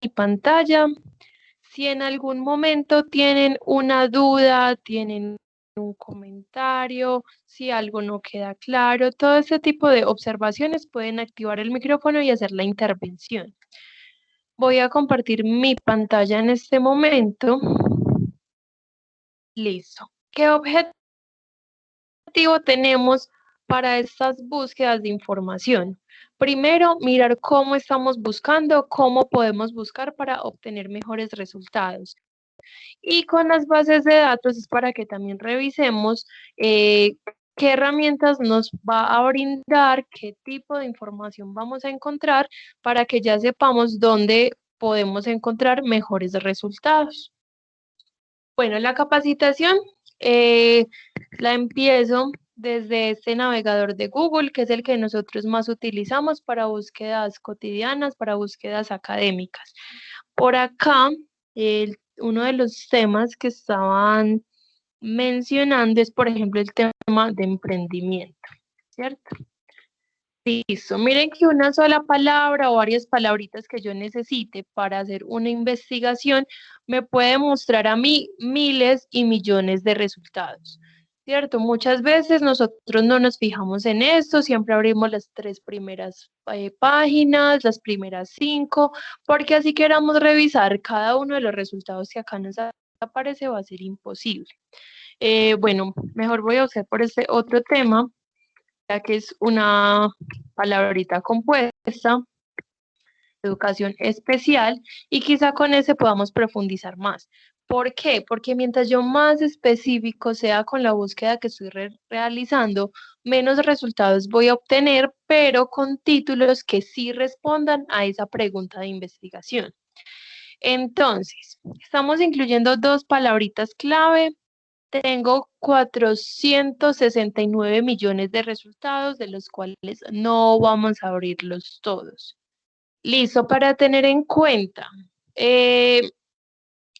pantalla. Si en algún momento tienen una duda, tienen un comentario, si algo no queda claro, todo ese tipo de observaciones pueden activar el micrófono y hacer la intervención. Voy a compartir mi pantalla en este momento. Listo. ¿Qué objetivo tenemos para estas búsquedas de información? Primero, mirar cómo estamos buscando, cómo podemos buscar para obtener mejores resultados. Y con las bases de datos es para que también revisemos qué herramientas nos va a brindar, qué tipo de información vamos a encontrar para que ya sepamos dónde podemos encontrar mejores resultados. Bueno, la capacitación la empiezo desde este navegador de Google, que es el que nosotros más utilizamos para búsquedas cotidianas, para búsquedas académicas. Por acá, uno de los temas que estaban mencionando es, por ejemplo, el tema de emprendimiento, ¿cierto? Listo, miren que una sola palabra o varias palabritas que yo necesite para hacer una investigación me puede mostrar a mí miles y millones de resultados, ¿cierto? Muchas veces nosotros no nos fijamos en esto, siempre abrimos las 3 primeras páginas, las primeras 5, porque así queramos revisar cada uno de los resultados que acá nos aparece va a ser imposible. Bueno, mejor voy a usar por este otro tema, ya que es una palabrita compuesta, educación especial, y quizá con ese podamos profundizar más. ¿Por qué? Porque mientras yo más específico sea con la búsqueda que estoy realizando, menos resultados voy a obtener, pero con títulos que sí respondan a esa pregunta de investigación. Entonces, estamos incluyendo 2 palabritas clave. Tengo 469 millones de resultados, de los cuales no vamos a abrirlos todos. Listo, para tener en cuenta,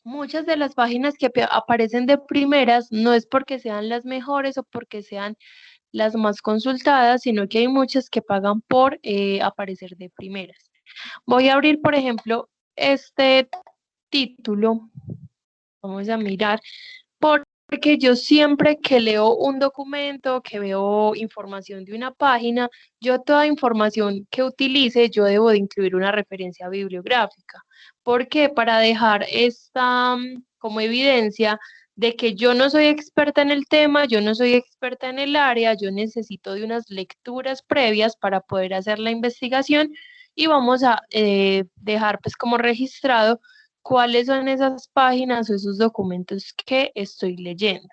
muchas de las páginas que aparecen de primeras no es porque sean las mejores o porque sean las más consultadas, sino que hay muchas que pagan por aparecer de primeras. Voy a abrir, por ejemplo, este título. Vamos a mirar. Porque yo siempre que leo un documento, que veo información de una página, yo toda información que utilice, yo debo de incluir una referencia bibliográfica. ¿Por qué? Para dejar esta como evidencia de que yo no soy experta en el tema, yo no soy experta en el área, yo necesito de unas lecturas previas para poder hacer la investigación y vamos a dejar pues como registrado cuáles son esas páginas o esos documentos que estoy leyendo.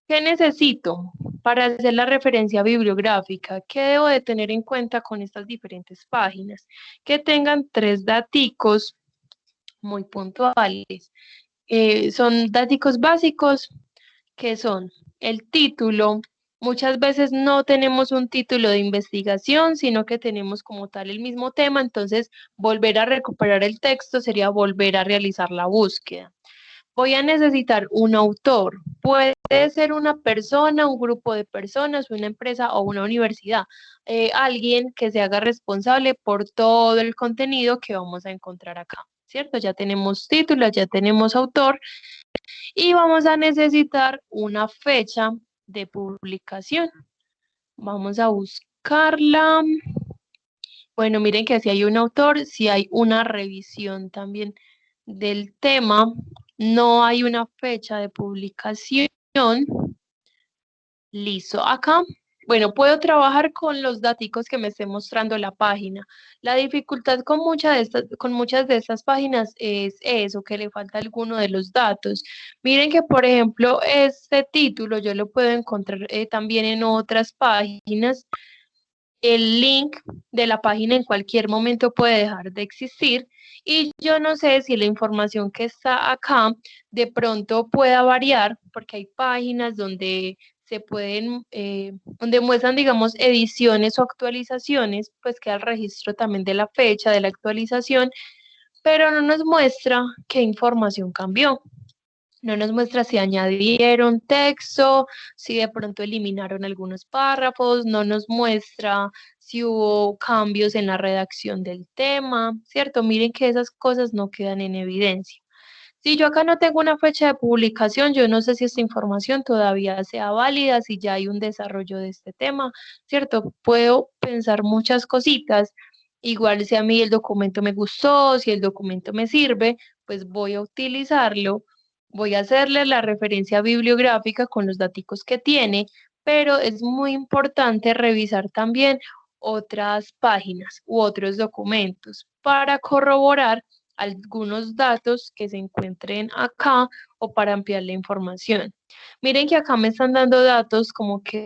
¿Qué necesito para hacer la referencia bibliográfica? ¿Qué debo de tener en cuenta con estas diferentes páginas? Que tengan 3 daticos muy puntuales. Son daticos básicos que son el título. Muchas veces no tenemos un título de investigación, sino que tenemos como tal el mismo tema, entonces volver a recuperar el texto sería volver a realizar la búsqueda. Voy a necesitar un autor. Puede ser una persona, un grupo de personas, una empresa o una universidad. Alguien que se haga responsable por todo el contenido que vamos a encontrar acá, ¿cierto? Ya tenemos título, ya tenemos autor y vamos a necesitar una fecha de publicación. Vamos a buscarla. Bueno, miren que si hay un autor, si hay una revisión también del tema, no hay una fecha de publicación. Listo. Acá, bueno, puedo trabajar con los datos que me esté mostrando la página. La dificultad con muchas de estas páginas es eso, que le falta alguno de los datos. Miren que, por ejemplo, este título yo lo puedo encontrar también en otras páginas. El link de la página en cualquier momento puede dejar de existir y yo no sé si la información que está acá de pronto pueda variar porque hay páginas donde se pueden, donde muestran, digamos, ediciones o actualizaciones, pues queda el registro también de la fecha de la actualización, pero no nos muestra qué información cambió. No nos muestra si añadieron texto, si de pronto eliminaron algunos párrafos, no nos muestra si hubo cambios en la redacción del tema, ¿cierto? Miren que esas cosas no quedan en evidencia. Si yo acá no tengo una fecha de publicación, yo no sé si esta información todavía sea válida, si ya hay un desarrollo de este tema, ¿cierto? Puedo pensar muchas cositas. Igual si a mí el documento me gustó, si el documento me sirve, pues voy a utilizarlo, voy a hacerle la referencia bibliográfica con los datos que tiene, pero es muy importante revisar también otras páginas u otros documentos para corroborar algunos datos que se encuentren acá o para ampliar la información. Miren que acá me están dando datos como que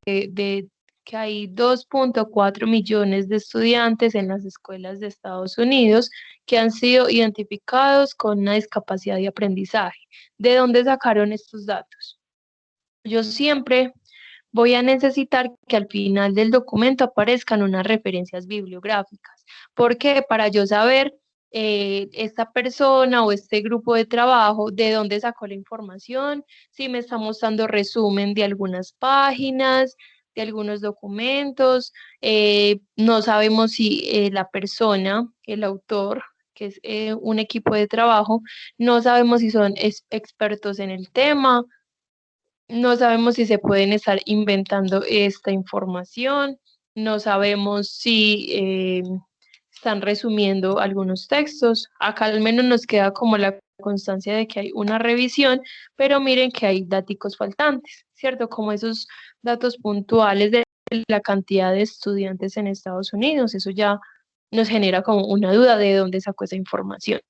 hay 2.4 millones de estudiantes en las escuelas de Estados Unidos que han sido identificados con una discapacidad de aprendizaje. ¿De dónde sacaron estos datos? Yo siempre voy a necesitar que al final del documento aparezcan unas referencias bibliográficas. ¿Por qué? Para yo saber esta persona o este grupo de trabajo de dónde sacó la información, si me está mostrando resumen de algunas páginas, de algunos documentos. No sabemos si la persona, el autor, que es un equipo de trabajo, no sabemos si son expertos en el tema, no sabemos si se pueden estar inventando esta información, no sabemos si están resumiendo algunos textos. Acá al menos nos queda como la constancia de que hay una revisión, pero miren que hay datos faltantes, ¿cierto? Como esos datos puntuales de la cantidad de estudiantes en Estados Unidos. Eso ya nos genera como una duda de dónde sacó esa información.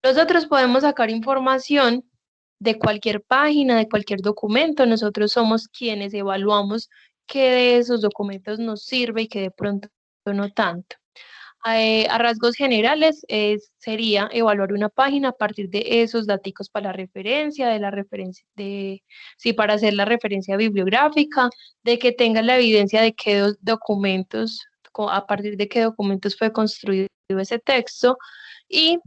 Nosotros podemos sacar información de cualquier página, de cualquier documento. Nosotros somos quienes evaluamos qué de esos documentos nos sirve y qué de pronto no tanto. A rasgos generales sería evaluar una página a partir de esos datos para la referencia, de la referencia de, sí, para hacer la referencia bibliográfica, de que tenga la evidencia de qué documentos, a partir de qué documentos fue construido ese texto y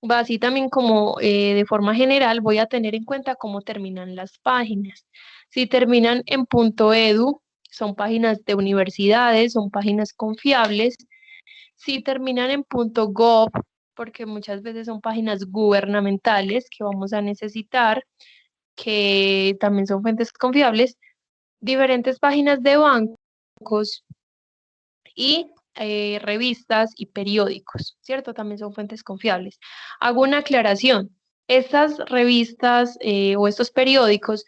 así también como de forma general voy a tener en cuenta cómo terminan las páginas. Si terminan en .edu, son páginas de universidades, son páginas confiables. Si terminan en .gov, porque muchas veces son páginas gubernamentales que vamos a necesitar, que también son fuentes confiables, diferentes páginas de bancos y revistas y periódicos, ¿cierto? También son fuentes confiables. Hago una aclaración. Estas revistas o estos periódicos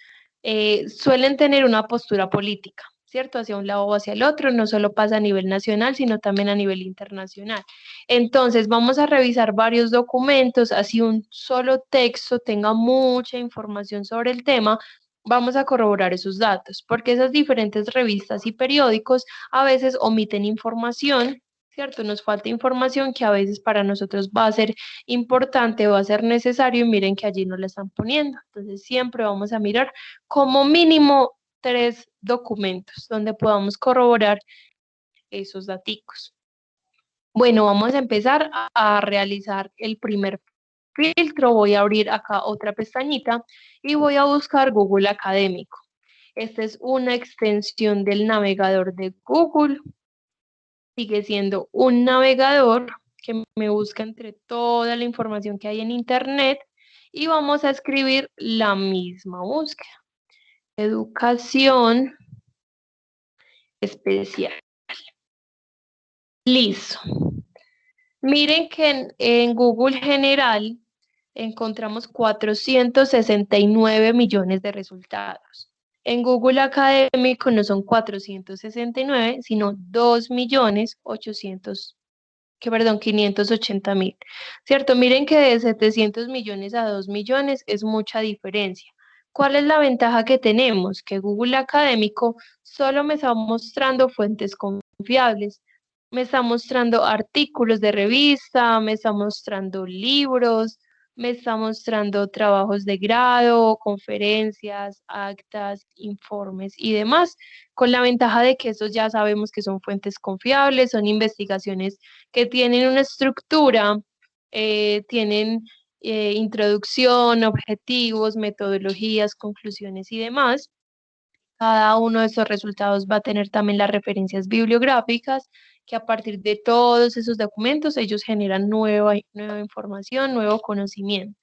suelen tener una postura política, ¿cierto? Hacia un lado o hacia el otro, no solo pasa a nivel nacional, sino también a nivel internacional. Entonces, vamos a revisar varios documentos, así un solo texto tenga mucha información sobre el tema, vamos a corroborar esos datos, porque esas diferentes revistas y periódicos a veces omiten información, ¿cierto? Nos falta información que a veces para nosotros va a ser importante o va a ser necesario y miren que allí no la están poniendo. Entonces siempre vamos a mirar como mínimo 3 documentos donde podamos corroborar esos datos. Bueno, vamos a empezar a realizar el primer filtro. Voy a abrir acá otra pestañita y voy a buscar Google Académico. Esta es una extensión del navegador de Google. Sigue siendo un navegador que me busca entre toda la información que hay en Internet y vamos a escribir la misma búsqueda. Educación especial. Listo. Miren que en Google General encontramos 469 millones de resultados. En Google Académico no son 469, sino 2.800.000, perdón, 580.000, ¿cierto? Miren que de 700 millones a 2 millones es mucha diferencia. ¿Cuál es la ventaja que tenemos? Que Google Académico solo me está mostrando fuentes confiables, me está mostrando artículos de revista, me está mostrando libros, me está mostrando trabajos de grado, conferencias, actas, informes y demás, con la ventaja de que esos ya sabemos que son fuentes confiables, son investigaciones que tienen una estructura, tienen introducción, objetivos, metodologías, conclusiones y demás. Cada uno de esos resultados va a tener también las referencias bibliográficas, que a partir de todos esos documentos ellos generan nueva información, nuevo conocimiento.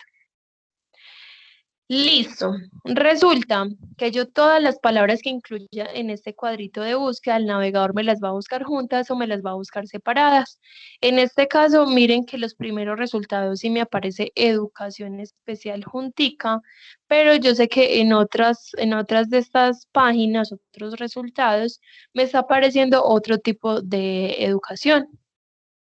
Listo. Resulta que yo todas las palabras que incluya en este cuadrito de búsqueda, el navegador me las va a buscar juntas o me las va a buscar separadas. En este caso, miren que los primeros resultados sí me aparece educación especial juntica, pero yo sé que en otras de estas páginas, otros resultados, me está apareciendo otro tipo de educación,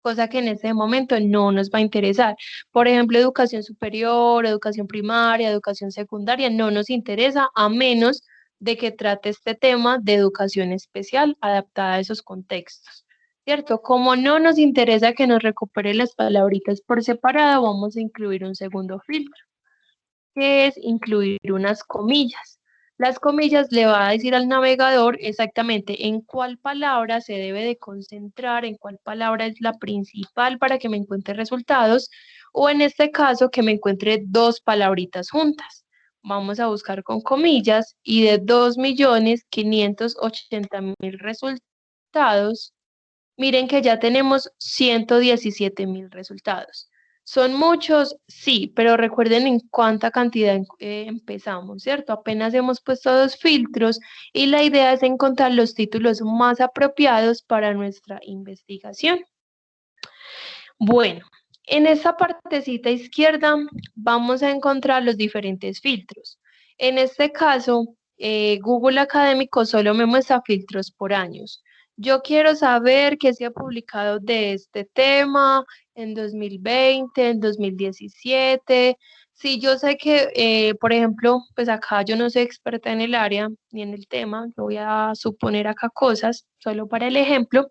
cosa que en este momento no nos va a interesar. Por ejemplo, educación superior, educación primaria, educación secundaria, no nos interesa a menos de que trate este tema de educación especial adaptada a esos contextos, ¿cierto? Como no nos interesa que nos recupere las palabritas por separado, vamos a incluir un segundo filtro, que es incluir unas comillas. Las comillas le va a decir al navegador exactamente en cuál palabra se debe de concentrar, en cuál palabra es la principal para que me encuentre resultados, o en este caso que me encuentre dos palabritas juntas. Vamos a buscar con comillas y de 2.580.000 resultados, miren que ya tenemos 117.000 resultados. ¿Son muchos? Sí, pero recuerden en cuánta cantidad empezamos, ¿cierto? Apenas hemos puesto dos filtros y la idea es encontrar los títulos más apropiados para nuestra investigación. Bueno, en esta partecita izquierda vamos a encontrar los diferentes filtros. En este caso, Google Académico solo me muestra filtros por años. Yo quiero saber qué se ha publicado de este tema en 2020, en 2017. Si yo sé que, por ejemplo, pues acá yo no soy experta en el área ni en el tema, yo voy a suponer acá cosas, solo para el ejemplo.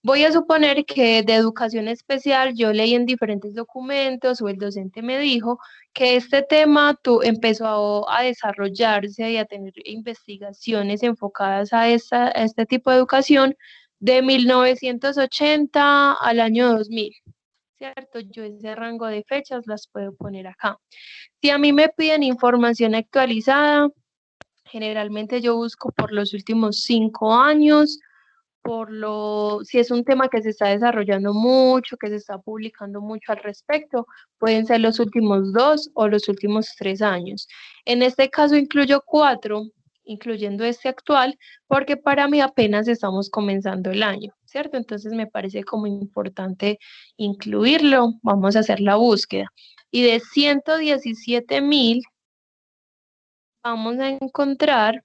Voy a suponer que de educación especial yo leí en diferentes documentos o el docente me dijo que este tema empezó a desarrollarse y a tener investigaciones enfocadas a este tipo de educación de 1980 al año 2000, ¿cierto? Yo ese rango de fechas las puedo poner acá. Si a mí me piden información actualizada, generalmente yo busco por los últimos 5 años, si es un tema que se está desarrollando mucho, que se está publicando mucho al respecto, pueden ser los últimos 2 o los últimos 3 años. En este caso incluyo 4, incluyendo este actual, porque para mí apenas estamos comenzando el año, ¿cierto? Entonces me parece como importante incluirlo. Vamos a hacer la búsqueda. Y de 117.000 vamos a encontrar,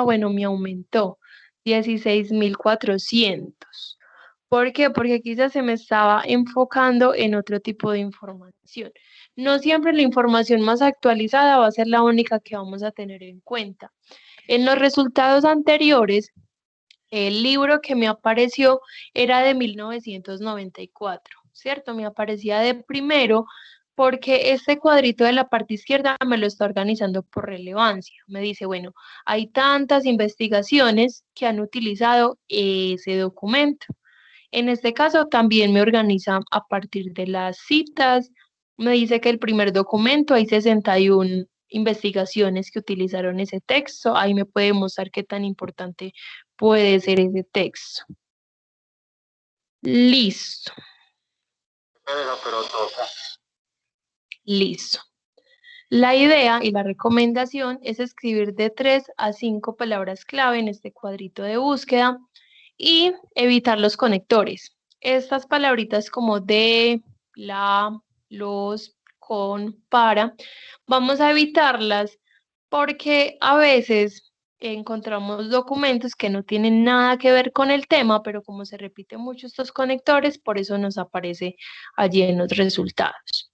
bueno, me aumentó, 16.400. ¿Por qué? Porque quizás se me estaba enfocando en otro tipo de información. No siempre la información más actualizada va a ser la única que vamos a tener en cuenta. En los resultados anteriores, el libro que me apareció era de 1994, ¿cierto? Me aparecía de primero porque este cuadrito de la parte izquierda me lo está organizando por relevancia. Me dice, bueno, hay tantas investigaciones que han utilizado ese documento. En este caso también me organiza a partir de las citas. Me dice que el primer documento hay 61 investigaciones que utilizaron ese texto. Ahí me puede mostrar qué tan importante puede ser ese texto. Listo. Listo. La idea y la recomendación es escribir de 3 a 5 palabras clave en este cuadrito de búsqueda y evitar los conectores. Estas palabritas como de, la, los, con, para, vamos a evitarlas porque a veces encontramos documentos que no tienen nada que ver con el tema, pero como se repiten mucho estos conectores, por eso nos aparece allí en los resultados.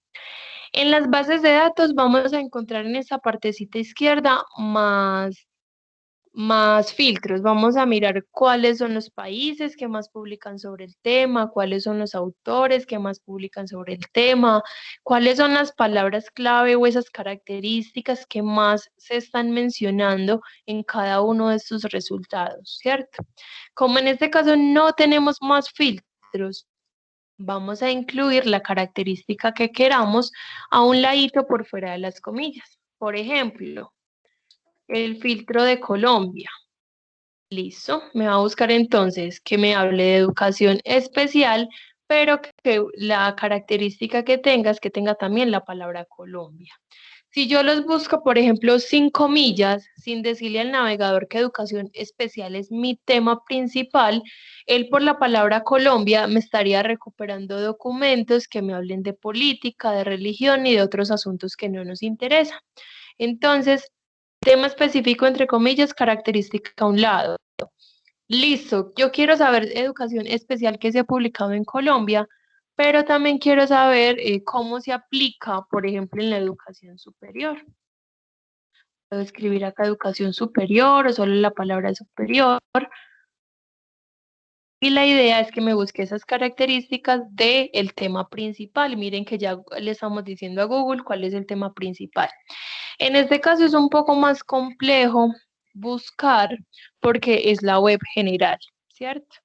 En las bases de datos vamos a encontrar en esta partecita izquierda más filtros. Vamos a mirar cuáles son los países que más publican sobre el tema, cuáles son los autores que más publican sobre el tema, cuáles son las palabras clave o esas características que más se están mencionando en cada uno de estos resultados, ¿cierto? Como en este caso no tenemos más filtros, Vamos a incluir la característica que queramos a un ladito por fuera de las comillas. Por ejemplo, el filtro de Colombia. Listo, me va a buscar entonces que me hable de educación especial, pero que la característica que tenga es que tenga también la palabra Colombia. Si yo los busco, por ejemplo, sin comillas, sin decirle al navegador que educación especial es mi tema principal, él por la palabra Colombia me estaría recuperando documentos que me hablen de política, de religión y de otros asuntos que no nos interesan. Entonces, tema específico entre comillas, característica a un lado. Listo, yo quiero saber educación especial que se ha publicado en Colombia, pero también quiero saber cómo se aplica, por ejemplo, en la educación superior. Puedo escribir acá educación superior o solo la palabra superior. Y la idea es que me busque esas características del tema principal. Miren que ya le estamos diciendo a Google cuál es el tema principal. En este caso es un poco más complejo buscar porque es la web general, ¿cierto?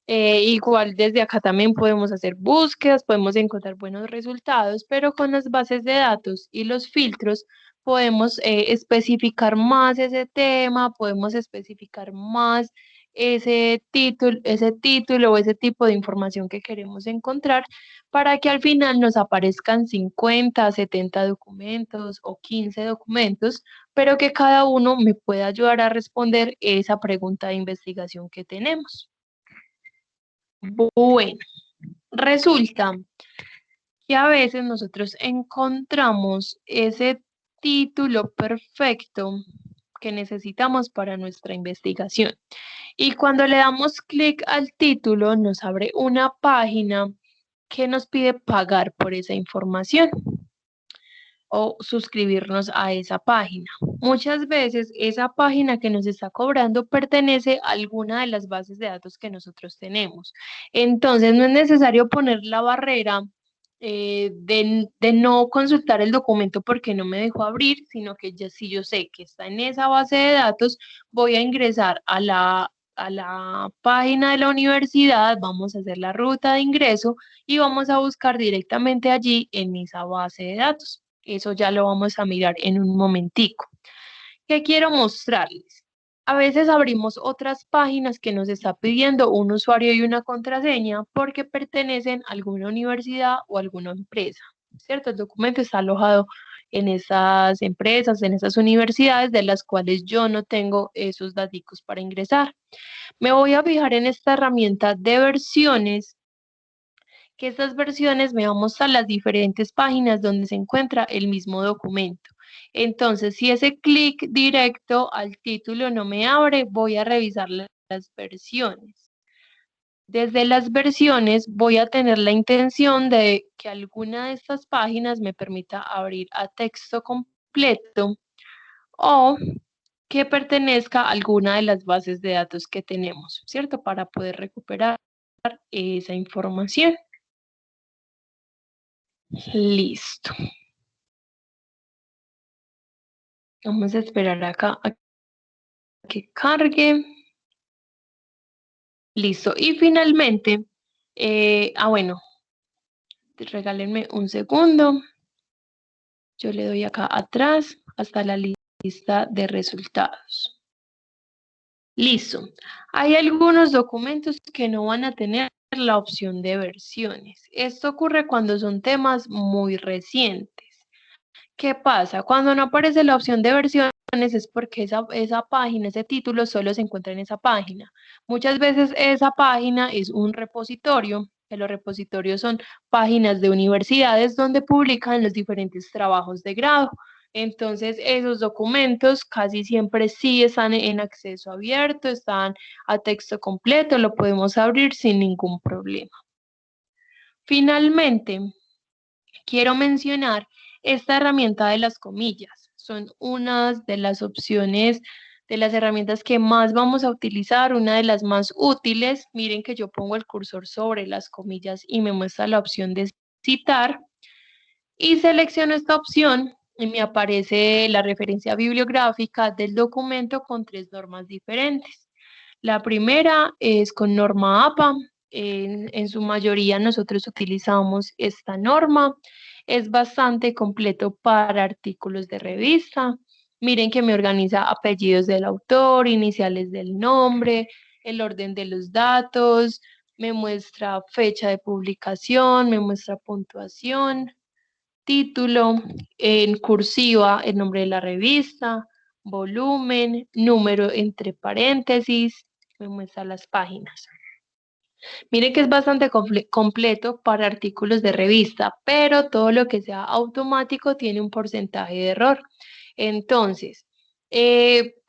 Igual desde acá también podemos hacer búsquedas, podemos encontrar buenos resultados, pero con las bases de datos y los filtros podemos especificar más ese tema, podemos especificar más ese título o ese tipo de información que queremos encontrar para que al final nos aparezcan 50, 70 documentos o 15 documentos, pero que cada uno me pueda ayudar a responder esa pregunta de investigación que tenemos. Bueno, resulta que a veces nosotros encontramos ese título perfecto que necesitamos para nuestra investigación. Y cuando le damos clic al título, nos abre una página que nos pide pagar por esa información o suscribirnos a esa página. Muchas veces esa página que nos está cobrando pertenece a alguna de las bases de datos que nosotros tenemos. Entonces no es necesario poner la barrera de no consultar el documento porque no me dejó abrir, sino que ya si yo sé que está en esa base de datos, voy a ingresar a la página de la universidad, vamos a hacer la ruta de ingreso y vamos a buscar directamente allí en esa base de datos. Eso ya lo vamos a mirar en un momentico. ¿Qué quiero mostrarles? A veces abrimos otras páginas que nos está pidiendo un usuario y una contraseña porque pertenecen a alguna universidad o alguna empresa, ¿cierto? El documento está alojado en esas empresas, en esas universidades de las cuales yo no tengo esos datos para ingresar. Me voy a fijar en esta herramienta de versiones, que estas versiones me van a mostrar las diferentes páginas donde se encuentra el mismo documento. Entonces, si ese clic directo al título no me abre, voy a revisar las versiones. Desde las versiones voy a tener la intención de que alguna de estas páginas me permita abrir a texto completo o que pertenezca a alguna de las bases de datos que tenemos, ¿cierto? Para poder recuperar esa información. Listo. Vamos a esperar acá a que cargue. Listo. Y finalmente, bueno, regálenme un segundo. Yo le doy acá atrás hasta la lista de resultados. Listo. Hay algunos documentos que no van a tener la opción de versiones. Esto ocurre cuando son temas muy recientes. ¿Qué pasa? Cuando no aparece la opción de versiones es porque esa página, ese título solo se encuentra en esa página. Muchas veces esa página es un repositorio, que los repositorios son páginas de universidades donde publican los diferentes trabajos de grado. Entonces, esos documentos casi siempre sí están en acceso abierto, están a texto completo, lo podemos abrir sin ningún problema. Finalmente, quiero mencionar esta herramienta de las comillas. Son unas de las opciones, de las herramientas que más vamos a utilizar, una de las más útiles. Miren que yo pongo el cursor sobre las comillas y me muestra la opción de citar. Y selecciono esta opción y me aparece la referencia bibliográfica del documento con 3 normas diferentes. La primera es con norma APA, en su mayoría nosotros utilizamos esta norma. Es bastante completo para artículos de revista. Miren que me organiza apellidos del autor, iniciales del nombre, el orden de los datos, me muestra fecha de publicación, me muestra puntuación, título, en cursiva el nombre de la revista, volumen, número entre paréntesis, me muestra las páginas. Mire que es bastante completo para artículos de revista, pero todo lo que sea automático tiene un porcentaje de error. Entonces,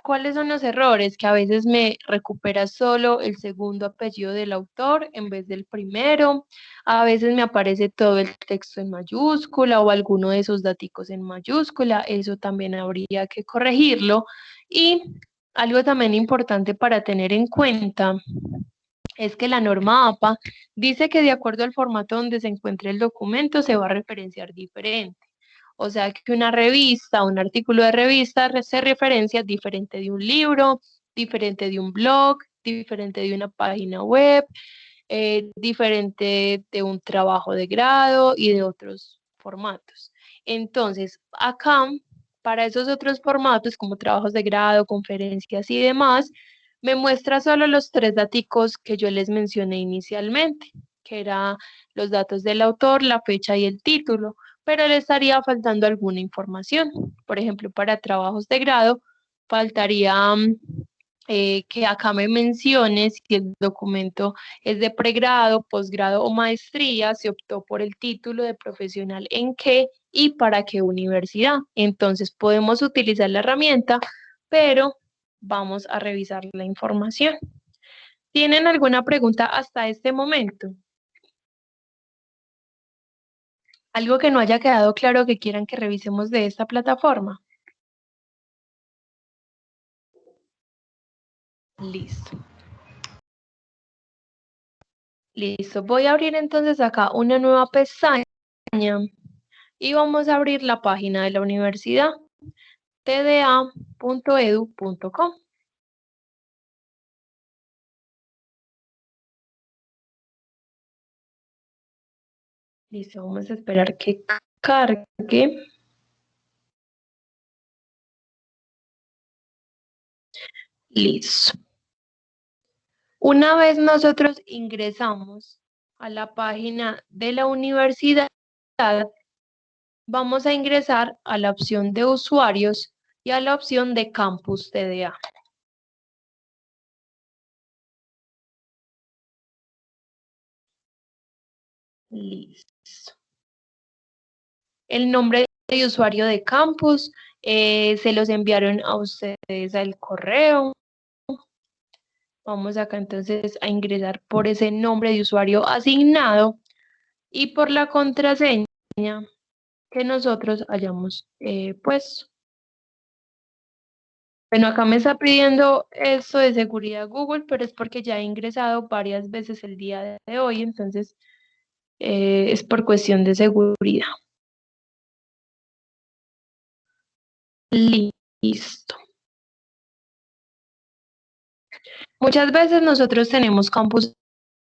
¿cuáles son los errores? Que a veces me recupera solo el segundo apellido del autor en vez del primero. A veces me aparece todo el texto en mayúscula o alguno de esos daticos en mayúscula. Eso también habría que corregirlo. Y algo también importante para tener en cuenta es que la norma APA dice que de acuerdo al formato donde se encuentre el documento se va a referenciar diferente. O sea que una revista, un artículo de revista se referencia diferente de un libro, diferente de un blog, diferente de una página web, diferente de un trabajo de grado y de otros formatos. Entonces, acá, para esos otros formatos como trabajos de grado, conferencias y demás, me muestra solo los tres daticos que yo les mencioné inicialmente, que eran los datos del autor, la fecha y el título, pero le estaría faltando alguna información. Por ejemplo, para trabajos de grado, faltaría que acá me mencione si el documento es de pregrado, posgrado o maestría, se optó por el título de profesional en qué y para qué universidad. Entonces podemos utilizar la herramienta, pero vamos a revisar la información. ¿Tienen alguna pregunta hasta este momento? ¿Algo que no haya quedado claro que quieran que revisemos de esta plataforma? Listo. Listo. Voy a abrir entonces acá una nueva pestaña y vamos a abrir la página de la universidad tda.edu.com. Listo, vamos a esperar que cargue. Listo. Una vez nosotros ingresamos a la página de la universidad, vamos a ingresar a la opción de usuarios y a la opción de Campus TDA. Listo. El nombre de usuario de campus se los enviaron a ustedes al correo. Vamos acá entonces a ingresar por ese nombre de usuario asignado y por la contraseña que nosotros hayamos puesto. Bueno, acá me está pidiendo esto de seguridad Google, pero es porque ya he ingresado varias veces el día de hoy, entonces es por cuestión de seguridad. Listo. Muchas veces nosotros tenemos campus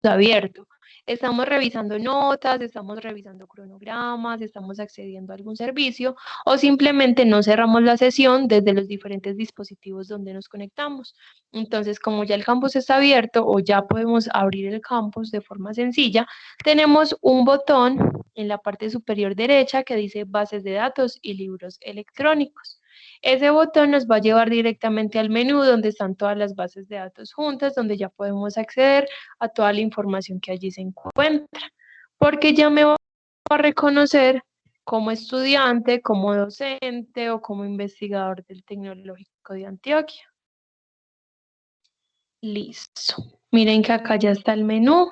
abierto. Estamos revisando notas, estamos revisando cronogramas, estamos accediendo a algún servicio o simplemente no cerramos la sesión desde los diferentes dispositivos donde nos conectamos. Entonces, como ya el campus está abierto o ya podemos abrir el campus de forma sencilla, tenemos un botón en la parte superior derecha que dice bases de datos y libros electrónicos. Ese botón nos va a llevar directamente al menú donde están todas las bases de datos juntas, donde ya podemos acceder a toda la información que allí se encuentra, porque ya me va a reconocer como estudiante, como docente o como investigador del Tecnológico de Antioquia. Listo. Miren que acá ya está el menú,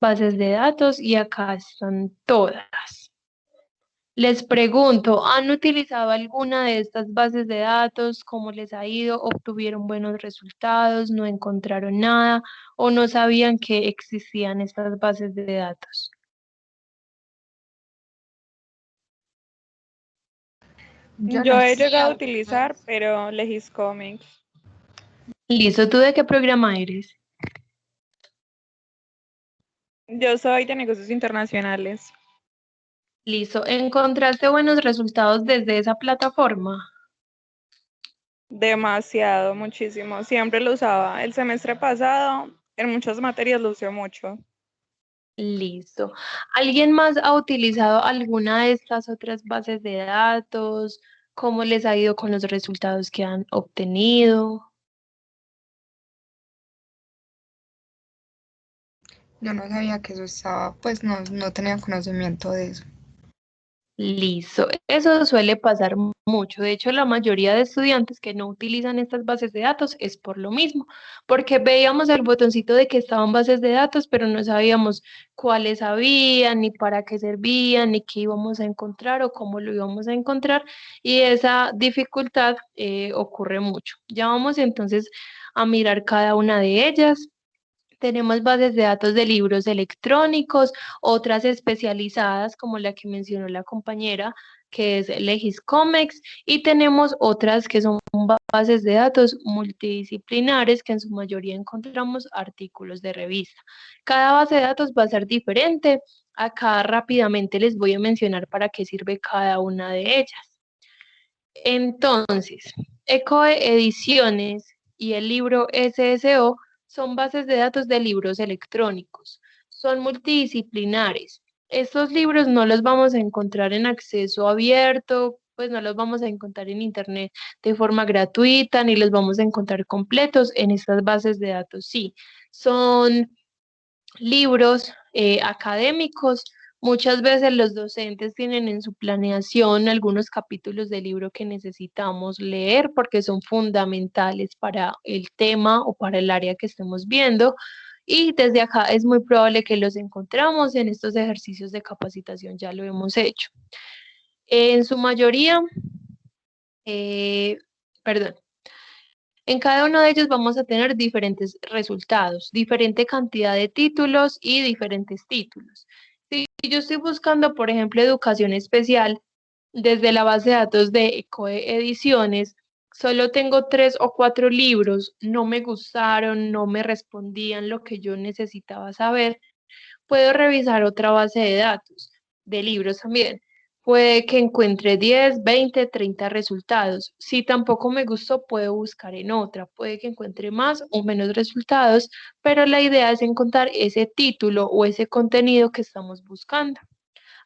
bases de datos y acá están todas. Les pregunto, ¿han utilizado alguna de estas bases de datos? ¿Cómo les ha ido? ¿Obtuvieron buenos resultados? ¿No encontraron nada? ¿O no sabían que existían estas bases de datos? Yo he llegado a utilizar, pero Legis Comics. Listo, ¿tú de qué programa eres? Yo soy de negocios internacionales. Listo. ¿Encontraste buenos resultados desde esa plataforma? Demasiado, muchísimo. Siempre lo usaba. El semestre pasado, en muchas materias lo usé mucho. Listo. ¿Alguien más ha utilizado alguna de estas otras bases de datos? ¿Cómo les ha ido con los resultados que han obtenido? Yo no sabía que eso estaba, pues no tenía conocimiento de eso. Listo. Eso suele pasar mucho. De hecho, la mayoría de estudiantes que no utilizan estas bases de datos es por lo mismo, porque veíamos el botoncito de que estaban bases de datos, pero no sabíamos cuáles habían, ni para qué servían, ni qué íbamos a encontrar o cómo lo íbamos a encontrar. Y esa dificultad ocurre mucho. Ya vamos entonces a mirar cada una de ellas. Tenemos bases de datos de libros electrónicos, otras especializadas como la que mencionó la compañera, que es Legiscomex, y tenemos otras que son bases de datos multidisciplinares, que en su mayoría encontramos artículos de revista. Cada base de datos va a ser diferente. Acá rápidamente les voy a mencionar para qué sirve cada una de ellas. Entonces, Ecoediciones y el libro SSO son bases de datos de libros electrónicos. Son multidisciplinares. Estos libros no los vamos a encontrar en acceso abierto, pues no los vamos a encontrar en internet de forma gratuita, ni los vamos a encontrar completos en estas bases de datos. Sí, son libros académicos. Muchas veces los docentes tienen en su planeación algunos capítulos del libro que necesitamos leer porque son fundamentales para el tema o para el área que estemos viendo. Y desde acá es muy probable que los encontramos en estos ejercicios de capacitación, ya lo hemos hecho. En su mayoría, perdón, en cada uno de ellos vamos a tener diferentes resultados, diferente cantidad de títulos y diferentes títulos. Si yo estoy buscando, por ejemplo, educación especial, desde la base de datos de Ecoediciones, solo tengo 3 o 4 libros, no me gustaron, no me respondían lo que yo necesitaba saber, puedo revisar otra base de datos, de libros también. Puede que encuentre 10, 20, 30 resultados. Si tampoco me gustó, puedo buscar en otra. Puede que encuentre más o menos resultados, pero la idea es encontrar ese título o ese contenido que estamos buscando.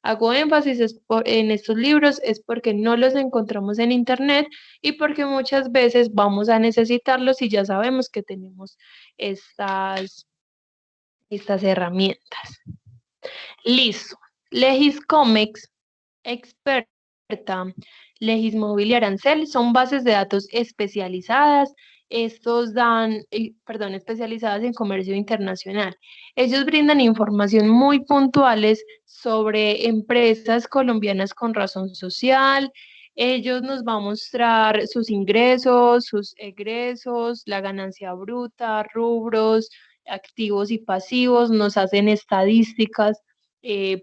Hago énfasis en estos libros es porque no los encontramos en internet y porque muchas veces vamos a necesitarlos y ya sabemos que tenemos estas herramientas. Listo. Legiscomex, Experta, Legismóvil y Arancel son bases de datos especializadas. Estos especializadas en comercio internacional. Ellos brindan información muy puntuales sobre empresas colombianas con razón social. Ellos nos van a mostrar sus ingresos, sus egresos, la ganancia bruta, rubros, activos y pasivos, nos hacen estadísticas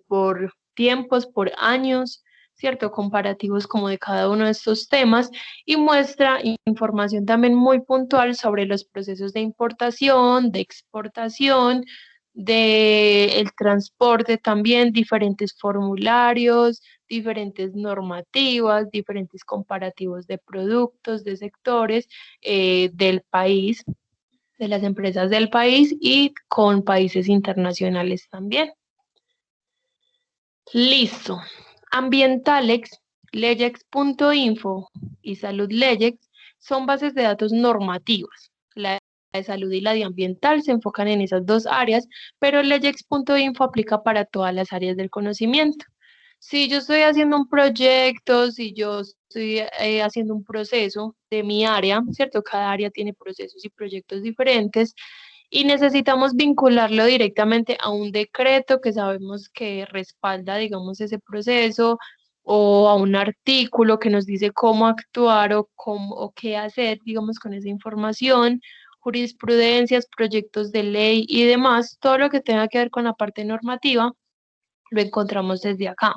por tiempos, por años, ¿cierto? Comparativos como de cada uno de estos temas y muestra información también muy puntual sobre los procesos de importación, de exportación, de el transporte también, diferentes formularios, diferentes normativas, diferentes comparativos de productos, de sectores del país, de las empresas del país y con países internacionales también. Listo. Ambientalex, leyex.info y SaludLeyex son bases de datos normativas. La de salud y la de ambiental se enfocan en esas dos áreas, pero leyex.info aplica para todas las áreas del conocimiento. Si yo estoy haciendo un proyecto, si yo estoy haciendo un proceso de mi área, ¿cierto? Cada área tiene procesos y proyectos diferentes y necesitamos vincularlo directamente a un decreto que sabemos que respalda, digamos, ese proceso o a un artículo que nos dice cómo actuar o qué hacer, digamos, con esa información, jurisprudencias, proyectos de ley y demás, todo lo que tenga que ver con la parte normativa, lo encontramos desde acá.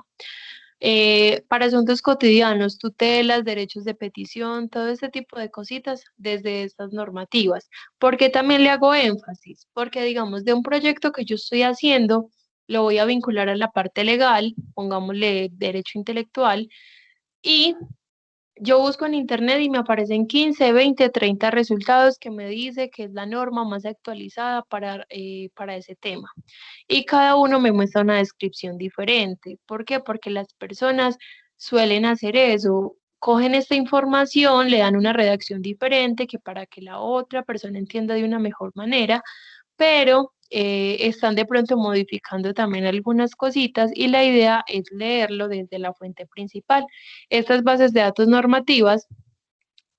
Para asuntos cotidianos, tutelas, derechos de petición, todo este tipo de cositas desde estas normativas. ¿Por qué también le hago énfasis? Porque, digamos, de un proyecto que yo estoy haciendo, lo voy a vincular a la parte legal, pongámosle derecho intelectual, y yo busco en internet y me aparecen 15, 20, 30 resultados que me dice que es la norma más actualizada para ese tema. Y cada uno me muestra una descripción diferente. ¿Por qué? Porque las personas suelen hacer eso. Cogen esta información, le dan una redacción diferente que para que la otra persona entienda de una mejor manera, pero están de pronto modificando también algunas cositas y la idea es leerlo desde la fuente principal. Estas bases de datos normativas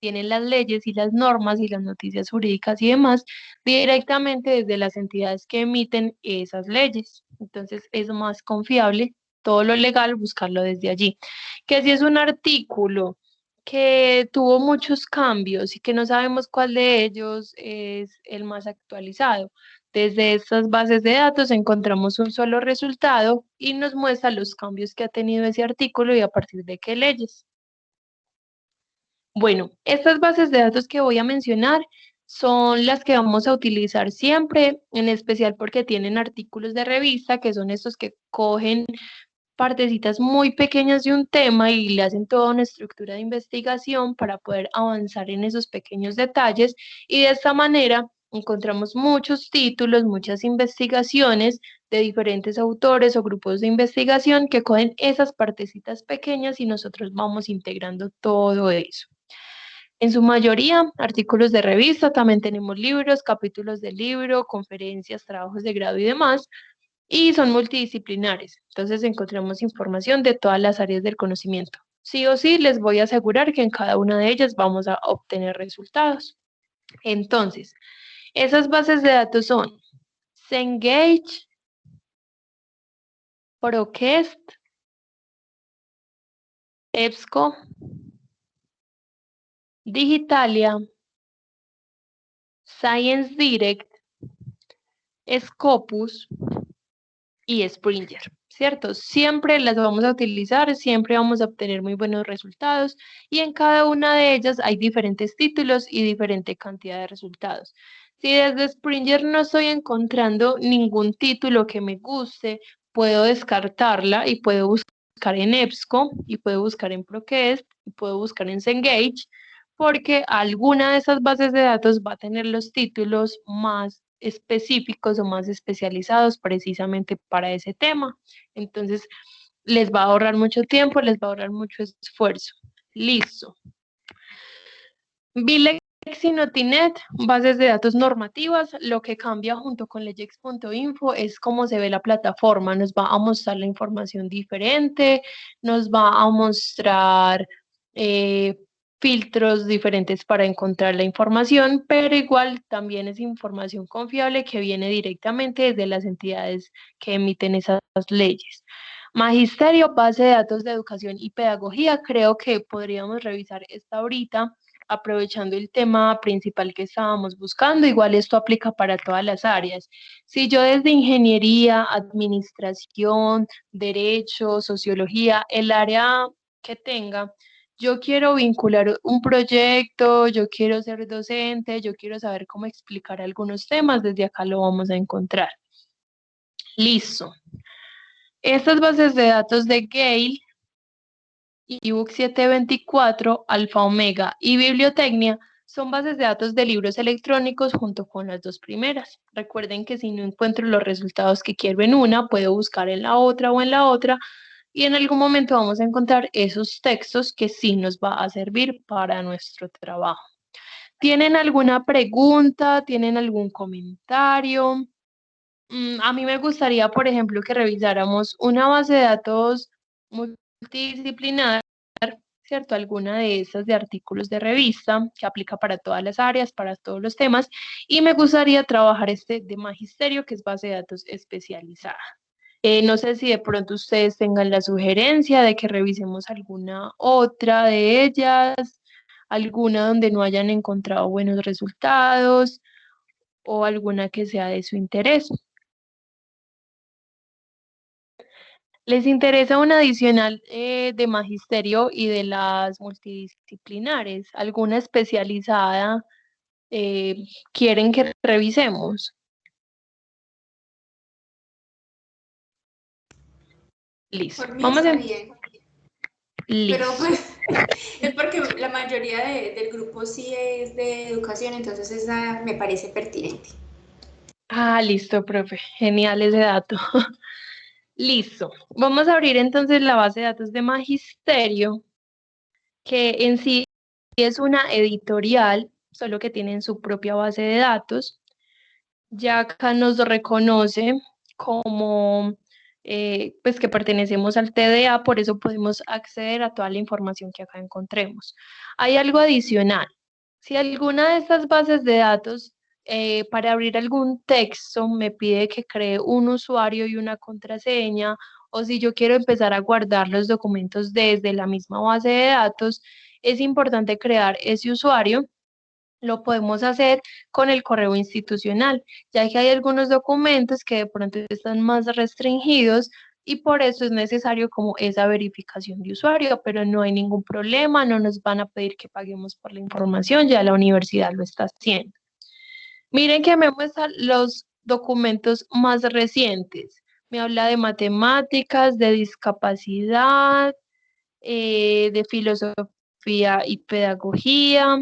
tienen las leyes y las normas y las noticias jurídicas y demás directamente desde las entidades que emiten esas leyes. Entonces es más confiable todo lo legal buscarlo desde allí. Que si es un artículo que tuvo muchos cambios y que no sabemos cuál de ellos es el más actualizado. Desde estas bases de datos encontramos un solo resultado y nos muestra los cambios que ha tenido ese artículo y a partir de qué leyes. Bueno, estas bases de datos que voy a mencionar son las que vamos a utilizar siempre, en especial porque tienen artículos de revista, que son estos que cogen partecitas muy pequeñas de un tema y le hacen toda una estructura de investigación para poder avanzar en esos pequeños detalles y de esta manera encontramos muchos títulos, muchas investigaciones de diferentes autores o grupos de investigación que cogen esas partecitas pequeñas y nosotros vamos integrando todo eso. En su mayoría, artículos de revista, también tenemos libros, capítulos de libro, conferencias, trabajos de grado y demás, y son multidisciplinares. Entonces encontramos información de todas las áreas del conocimiento. Sí o sí, les voy a asegurar que en cada una de ellas vamos a obtener resultados. Entonces, esas bases de datos son Cengage, Proquest, EBSCO, Digitalia, Science Direct, Scopus y Springer, ¿cierto? Siempre las vamos a utilizar, siempre vamos a obtener muy buenos resultados y en cada una de ellas hay diferentes títulos y diferente cantidad de resultados. Si desde Springer no estoy encontrando ningún título que me guste, puedo descartarla y puedo buscar en EBSCO y puedo buscar en Proquest y puedo buscar en Cengage porque alguna de esas bases de datos va a tener los títulos más específicos o más especializados precisamente para ese tema. Entonces, les va a ahorrar mucho tiempo, les va a ahorrar mucho esfuerzo. Listo. Bilex y Notinet, bases de datos normativas, lo que cambia junto con leyex.info es cómo se ve la plataforma, nos va a mostrar la información diferente, nos va a mostrar filtros diferentes para encontrar la información, pero igual también es información confiable que viene directamente desde las entidades que emiten esas leyes. Magisterio, base de datos de educación y pedagogía, creo que podríamos revisar esta ahorita aprovechando el tema principal que estábamos buscando, igual esto aplica para todas las áreas. Si yo desde ingeniería, administración, derecho, sociología, el área que tenga, yo quiero vincular un proyecto, yo quiero ser docente, yo quiero saber cómo explicar algunos temas, desde acá lo vamos a encontrar. Listo. Estas bases de datos de Gale, ebook 724, Alfa Omega y Bibliotecnia son bases de datos de libros electrónicos junto con las dos primeras. Recuerden que si no encuentro los resultados que quiero en una, puedo buscar en la otra o en la otra y en algún momento vamos a encontrar esos textos que sí nos va a servir para nuestro trabajo. ¿Tienen alguna pregunta? ¿Tienen algún comentario? A mí me gustaría, por ejemplo, que revisáramos una base de datos multidisciplinar, ¿cierto? Alguna de esas de artículos de revista que aplica para todas las áreas, para todos los temas, y me gustaría trabajar este de magisterio, que es base de datos especializada. No sé si de pronto ustedes tengan la sugerencia de que revisemos alguna otra de ellas, alguna donde no hayan encontrado buenos resultados o alguna que sea de su interés. ¿Les interesa un adicional de magisterio y de las multidisciplinares? ¿Alguna especializada quieren que revisemos? Listo. Por mí Vamos está a... bien, pero Listo. pues es porque la mayoría del grupo sí es de educación, entonces esa me parece pertinente. Ah, listo, profe. Genial ese dato. Listo. Vamos a abrir entonces la base de datos de magisterio, que en sí es una editorial, solo que tienen su propia base de datos. Ya acá nos reconoce como pues que pertenecemos al TDA, por eso podemos acceder a toda la información que acá encontremos. Hay algo adicional. Si alguna de estas bases de datos para abrir algún texto me pide que cree un usuario y una contraseña, o si yo quiero empezar a guardar los documentos desde la misma base de datos, es importante crear ese usuario. Lo podemos hacer con el correo institucional, ya que hay algunos documentos que de pronto están más restringidos y por eso es necesario como esa verificación de usuario, pero no hay ningún problema, no nos van a pedir que paguemos por la información, ya la universidad lo está haciendo. Miren que me muestran los documentos más recientes. Me habla de matemáticas, de discapacidad, de filosofía y pedagogía.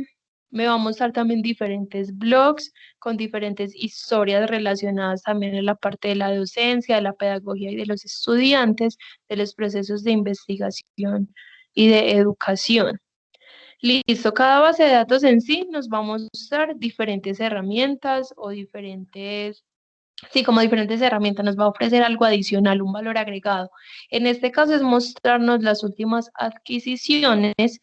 Me va a mostrar también diferentes blogs con diferentes historias relacionadas también en la parte de la docencia, de la pedagogía y de los estudiantes, de los procesos de investigación y de educación. Listo, cada base de datos en sí nos va a mostrar diferentes herramientas o diferentes. Sí, como diferentes herramientas nos va a ofrecer algo adicional, un valor agregado. En este caso es mostrarnos las últimas adquisiciones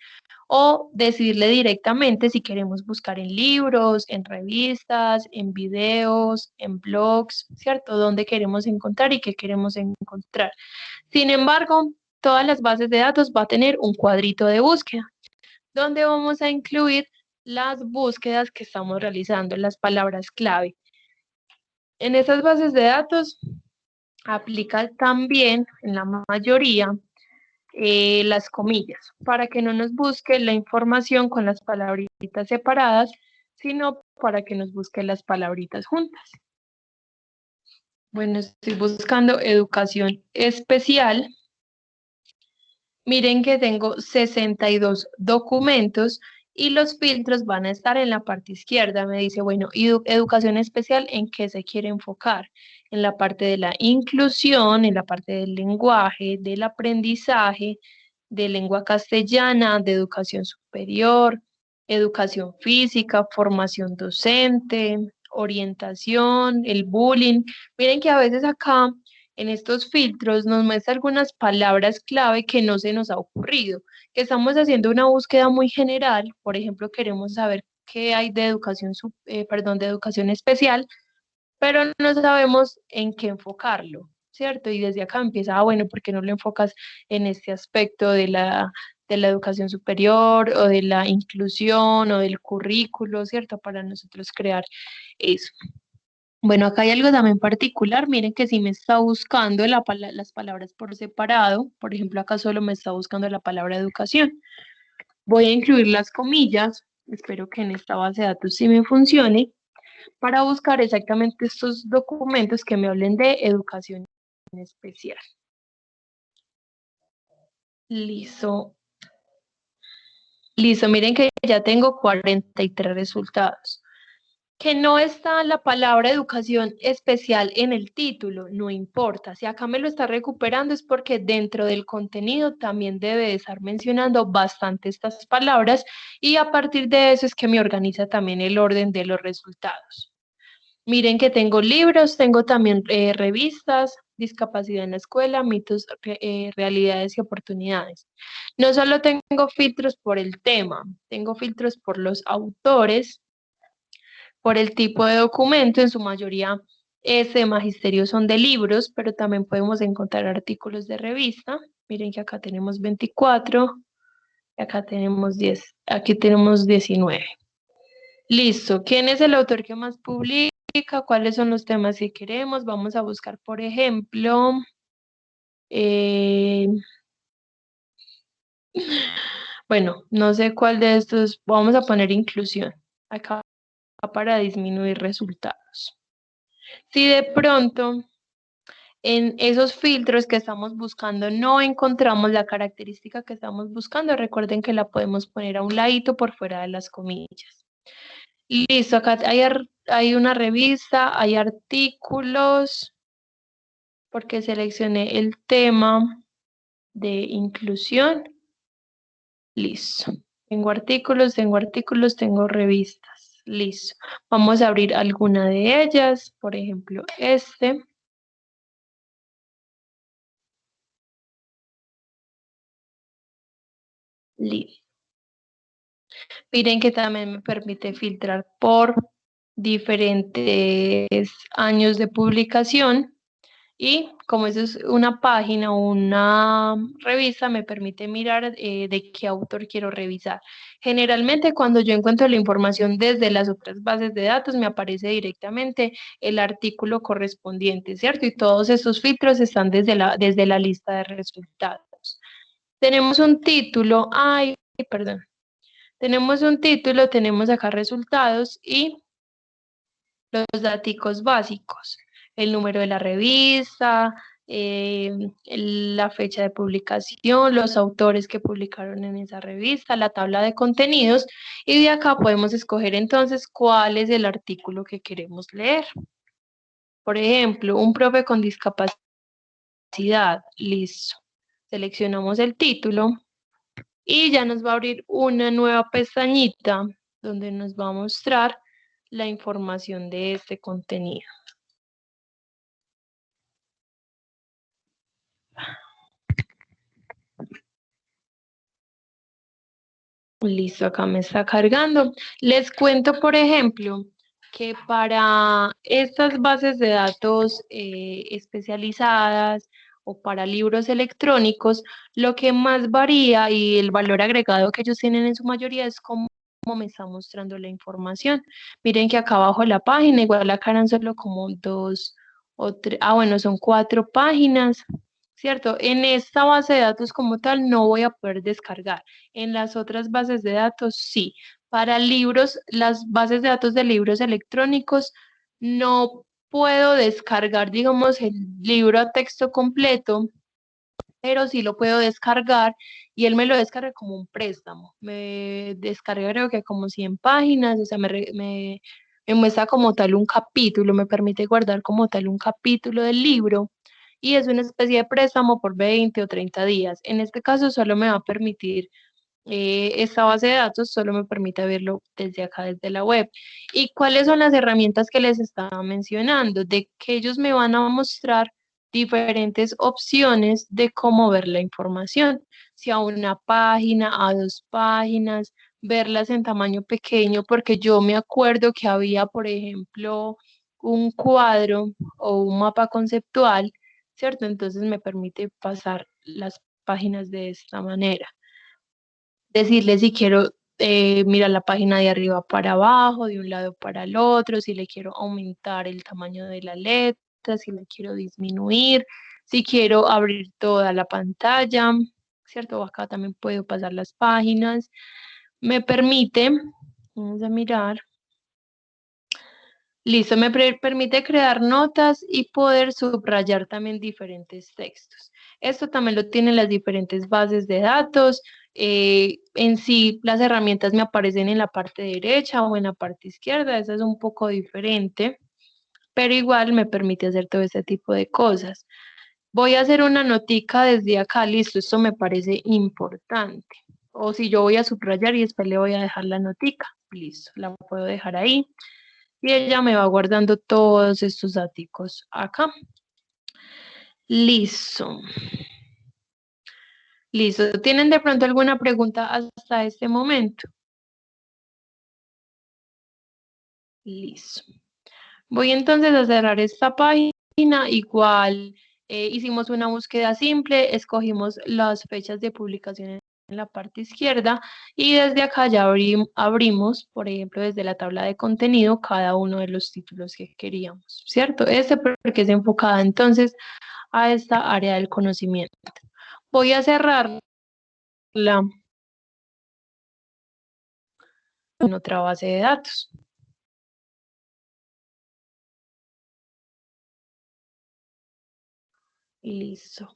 o decirle directamente si queremos buscar en libros, en revistas, en videos, en blogs, ¿cierto? Dónde queremos encontrar y qué queremos encontrar. Sin embargo, todas las bases de datos va a tener un cuadrito de búsqueda, donde vamos a incluir las búsquedas que estamos realizando, las palabras clave. En esas bases de datos aplica también, en la mayoría, las comillas, para que no nos busque la información con las palabritas separadas, sino para que nos busque las palabritas juntas. Bueno, estoy buscando educación especial. Miren que tengo 62 documentos y los filtros van a estar en la parte izquierda. Me dice, bueno, educación especial, ¿en qué se quiere enfocar? En la parte de la inclusión, en la parte del lenguaje, del aprendizaje, de lengua castellana, de educación superior, educación física, formación docente, orientación, el bullying. Miren que a veces acá en estos filtros nos muestra algunas palabras clave que no se nos ha ocurrido, que estamos haciendo una búsqueda muy general, por ejemplo, queremos saber qué hay de educación, de educación especial, pero no sabemos en qué enfocarlo, ¿cierto? Y desde acá empieza, bueno, ¿por qué no lo enfocas en este aspecto de la educación superior o de la inclusión o del currículo, ¿cierto? Para nosotros crear eso. Bueno, acá hay algo también particular. Miren que si me está buscando las palabras por separado, por ejemplo, acá solo me está buscando la palabra educación. Voy a incluir las comillas, espero que en esta base de datos sí me funcione, para buscar exactamente estos documentos que me hablen de educación especial. Listo. Listo, miren que ya tengo 43 resultados. Que no está la palabra educación especial en el título, no importa. Si acá me lo está recuperando es porque dentro del contenido también debe de estar mencionando bastante estas palabras y a partir de eso es que me organiza también el orden de los resultados. Miren que tengo libros, tengo también revistas, discapacidad en la escuela, mitos, realidades y oportunidades. No solo tengo filtros por el tema, tengo filtros por los autores, por el tipo de documento, en su mayoría ese magisterio son de libros, pero también podemos encontrar artículos de revista. Miren que acá tenemos 24, acá tenemos 10, aquí tenemos 19. Listo, ¿quién es el autor que más publica? ¿Cuáles son los temas que queremos? Vamos a buscar, por ejemplo, Bueno, no sé cuál de estos, vamos a poner inclusión acá para disminuir resultados. Si de pronto en esos filtros que estamos buscando no encontramos la característica que estamos buscando, recuerden que la podemos poner a un ladito por fuera de las comillas. Listo, acá hay una revista, hay artículos, porque seleccioné el tema de inclusión. Listo. Tengo artículos, tengo revistas. Listo. Vamos a abrir alguna de ellas, por ejemplo, este. Listo. Miren que también me permite filtrar por diferentes años de publicación. Y como eso es una página o una revista, me permite mirar de qué autor quiero revisar. Generalmente cuando yo encuentro la información desde las otras bases de datos, me aparece directamente el artículo correspondiente, ¿cierto? Y todos estos filtros están desde la lista de resultados. Tenemos un título, perdón. Tenemos un título, tenemos acá resultados y los datos básicos, el número de la revista, la fecha de publicación, los autores que publicaron en esa revista, la tabla de contenidos, y de acá podemos escoger entonces cuál es el artículo que queremos leer. Por ejemplo, un profe con discapacidad, listo. Seleccionamos el título y ya nos va a abrir una nueva pestañita donde nos va a mostrar la información de este contenido. Listo, acá me está cargando. Les cuento, por ejemplo, que para estas bases de datos especializadas o para libros electrónicos, lo que más varía y el valor agregado que ellos tienen en su mayoría es cómo me está mostrando la información. Miren que acá abajo la página, igual acá eran solo como 2 o 3, bueno, son 4 páginas, ¿cierto? En esta base de datos como tal no voy a poder descargar. En las otras bases de datos, sí. Para libros, las bases de datos de libros electrónicos, no puedo descargar, digamos, el libro a texto completo, pero sí lo puedo descargar y él me lo descarga como un préstamo. Me descarga creo que como 100 páginas, o sea, me muestra como tal un capítulo, me permite guardar como tal un capítulo del libro y es una especie de préstamo por 20 o 30 días. En este caso solo me va a permitir esta base de datos solo me permite verlo desde acá, desde la web. ¿Y cuáles son las herramientas que les estaba mencionando? De que ellos me van a mostrar diferentes opciones de cómo ver la información, si a una página, a 2 páginas, verlas en tamaño pequeño, porque yo me acuerdo que había, por ejemplo, un cuadro o un mapa conceptual, ¿cierto? Entonces me permite pasar las páginas de esta manera. Decirle si quiero mirar la página de arriba para abajo, de un lado para el otro, si le quiero aumentar el tamaño de la letra, si le quiero disminuir, si quiero abrir toda la pantalla, ¿cierto? Acá también puedo pasar las páginas. Me permite, vamos a mirar. Listo, me permite crear notas y poder subrayar también diferentes textos. Esto también lo tienen las diferentes bases de datos. En sí, las herramientas me aparecen en la parte derecha o en la parte izquierda. Eso es un poco diferente, pero igual me permite hacer todo este tipo de cosas. Voy a hacer una notica desde acá. Listo, esto me parece importante. O si yo voy a subrayar y después le voy a dejar la notica. Listo, la puedo dejar ahí y ella me va guardando todos estos datos acá. Listo. Listo. ¿Tienen de pronto alguna pregunta hasta este momento? Listo. Voy entonces a cerrar esta página. Igual hicimos una búsqueda simple, escogimos las fechas de publicación en la parte izquierda y desde acá ya abrimos, por ejemplo, desde la tabla de contenido cada uno de los títulos que queríamos, ¿cierto? Este porque es enfocada entonces a esta área del conocimiento. Voy a cerrarla en otra base de datos. Listo.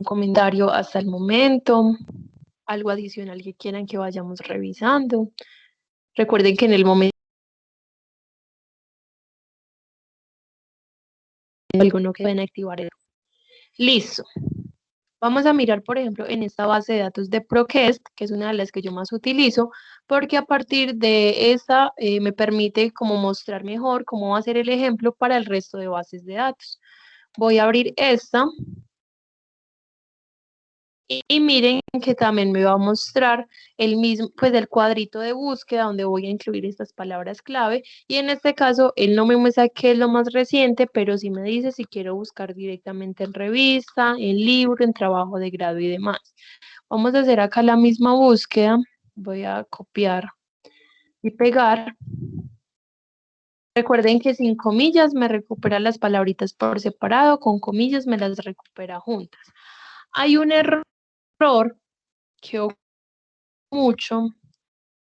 Un comentario hasta el momento, algo adicional que quieran que vayamos revisando. Recuerden que en el momento alguno que van a activar el... Listo. Vamos a mirar, por ejemplo, en esta base de datos de Procast, que es una de las que yo más utilizo, porque a partir de esta me permite como mostrar mejor cómo va a ser el ejemplo para el resto de bases de datos. Voy a abrir esta. Y miren que también me va a mostrar el mismo, pues el cuadrito de búsqueda donde voy a incluir estas palabras clave. Y en este caso, él no me muestra qué es lo más reciente, pero sí me dice si quiero buscar directamente en revista, en libro, en trabajo de grado y demás. Vamos a hacer acá la misma búsqueda. Voy a copiar y pegar. Recuerden que sin comillas me recupera las palabritas por separado, con comillas me las recupera juntas. Hay un error que ocurre mucho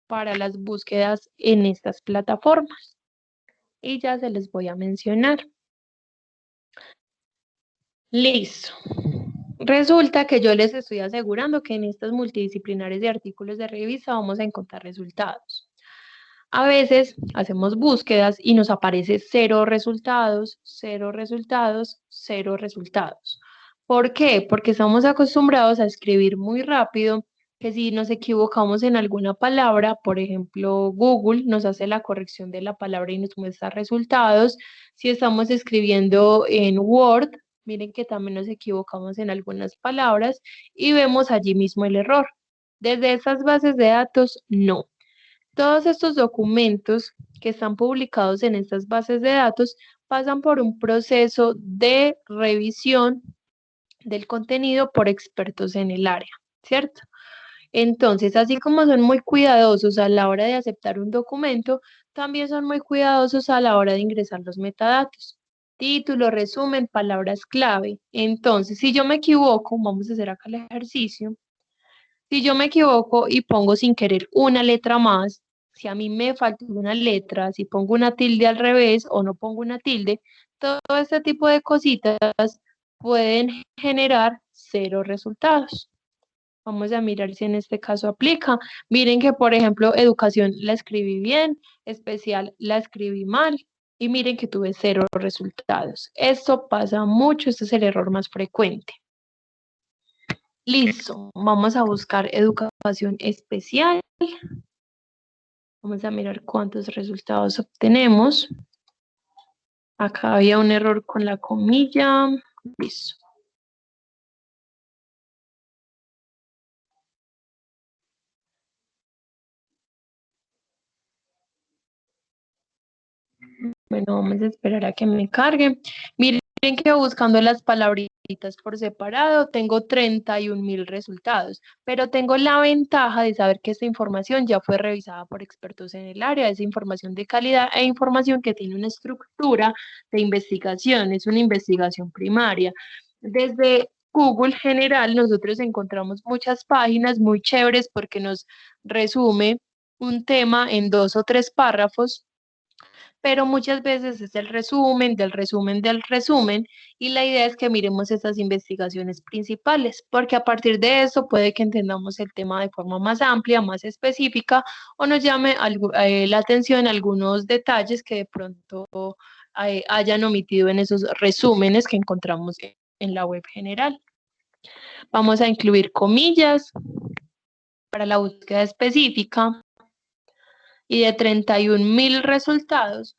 para las búsquedas en estas plataformas. Y ya se les voy a mencionar. Listo. Resulta que yo les estoy asegurando que en estas multidisciplinares de artículos de revista vamos a encontrar resultados. A veces hacemos búsquedas y nos aparece 0 resultados, 0 resultados, 0 resultados. ¿Por qué? Porque estamos acostumbrados a escribir muy rápido, que si nos equivocamos en alguna palabra, por ejemplo, Google nos hace la corrección de la palabra y nos muestra resultados. Si estamos escribiendo en Word, miren que también nos equivocamos en algunas palabras y vemos allí mismo el error. Desde esas bases de datos, no. Todos estos documentos que están publicados en estas bases de datos pasan por un proceso de revisión del contenido por expertos en el área, ¿cierto? Entonces, así como son muy cuidadosos a la hora de aceptar un documento, también son muy cuidadosos a la hora de ingresar los metadatos. Título, resumen, palabras clave. Entonces, si yo me equivoco, vamos a hacer acá el ejercicio. Si yo me equivoco y pongo sin querer una letra más, si a mí me falta una letra, si pongo una tilde al revés o no pongo una tilde, todo este tipo de cositas pueden generar 0 resultados. Vamos a mirar si en este caso aplica. Miren que, por ejemplo, educación la escribí bien, especial la escribí mal. Y miren que tuve 0 resultados. Esto pasa mucho, este es el error más frecuente. Listo, vamos a buscar educación especial. Vamos a mirar cuántos resultados obtenemos. Acá había un error con la comilla. Listo. Bueno, vamos a esperar a que me cargue. Miren que buscando las palabritas por separado, tengo 31,000 resultados, pero tengo la ventaja de saber que esta información ya fue revisada por expertos en el área, es información de calidad e información que tiene una estructura de investigación, es una investigación primaria. Desde Google General nosotros encontramos muchas páginas muy chéveres porque nos resume un tema en 2 o 3 párrafos, pero muchas veces es el resumen del resumen del resumen y la idea es que miremos estas investigaciones principales, porque a partir de eso puede que entendamos el tema de forma más amplia, más específica o nos llame la atención algunos detalles que de pronto hayan omitido en esos resúmenes que encontramos en la web general. Vamos a incluir comillas para la búsqueda específica y de 31,000 resultados.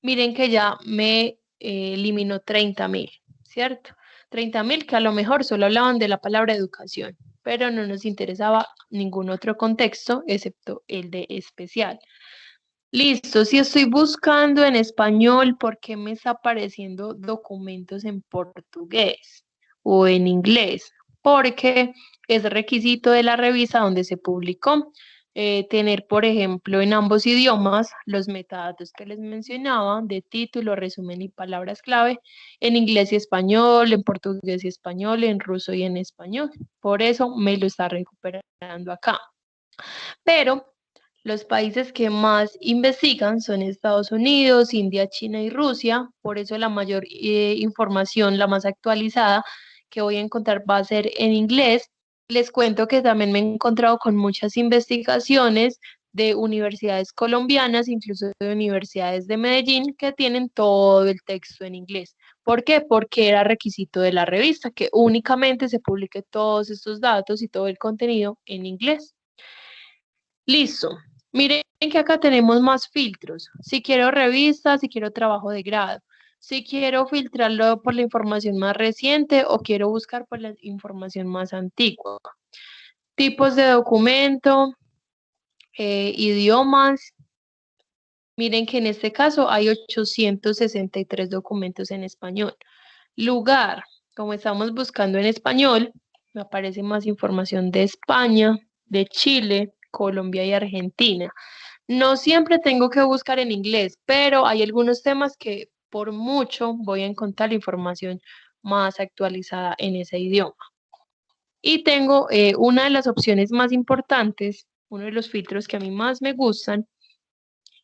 Miren que ya me eliminó 30,000, ¿cierto? 30,000 que a lo mejor solo hablaban de la palabra educación, pero no nos interesaba ningún otro contexto excepto el de especial. Listo, si estoy buscando en español, ¿por qué me está apareciendo documentos en portugués o en inglés? Porque es requisito de la revista donde se publicó tener, por ejemplo, en ambos idiomas los metadatos que les mencionaba de título, resumen y palabras clave en inglés y español, en portugués y español, en ruso y en español. Por eso me lo está recuperando acá. Pero los países que más investigan son Estados Unidos, India, China y Rusia. Por eso la mayor información, la más actualizada que voy a encontrar va a ser en inglés. Les cuento que también me he encontrado con muchas investigaciones de universidades colombianas, incluso de universidades de Medellín, que tienen todo el texto en inglés. ¿Por qué? Porque era requisito de la revista que únicamente se publique todos estos datos y todo el contenido en inglés. Listo. Miren que acá tenemos más filtros. Si quiero revista, si quiero trabajo de grado, si quiero filtrarlo por la información más reciente o quiero buscar por la información más antigua. Tipos de documento, idiomas. Miren que en este caso hay 863 documentos en español. Lugar, como estamos buscando en español, me aparece más información de España, de Chile, Colombia y Argentina. No siempre tengo que buscar en inglés, pero hay algunos temas que por mucho voy a encontrar información más actualizada en ese idioma. Y tengo una de las opciones más importantes, uno de los filtros que a mí más me gustan,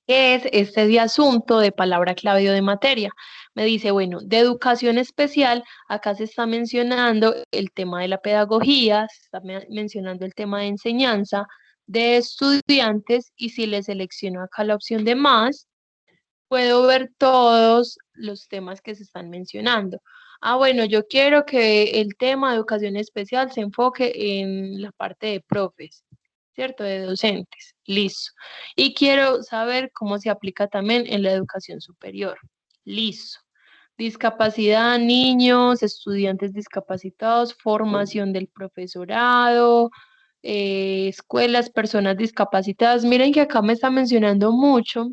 es este de asunto, de palabra clave o de materia. Me dice, bueno, de educación especial, acá se está mencionando el tema de la pedagogía, se está mencionando el tema de enseñanza de estudiantes y si le selecciono acá la opción de más, puedo ver todos los temas que se están mencionando. Ah, bueno, yo quiero que el tema de educación especial se enfoque en la parte de profes, ¿cierto? De docentes. Listo. Y quiero saber cómo se aplica también en la educación superior. Listo. Discapacidad, niños, estudiantes discapacitados, formación del profesorado, escuelas, personas discapacitadas. Miren que acá me está mencionando mucho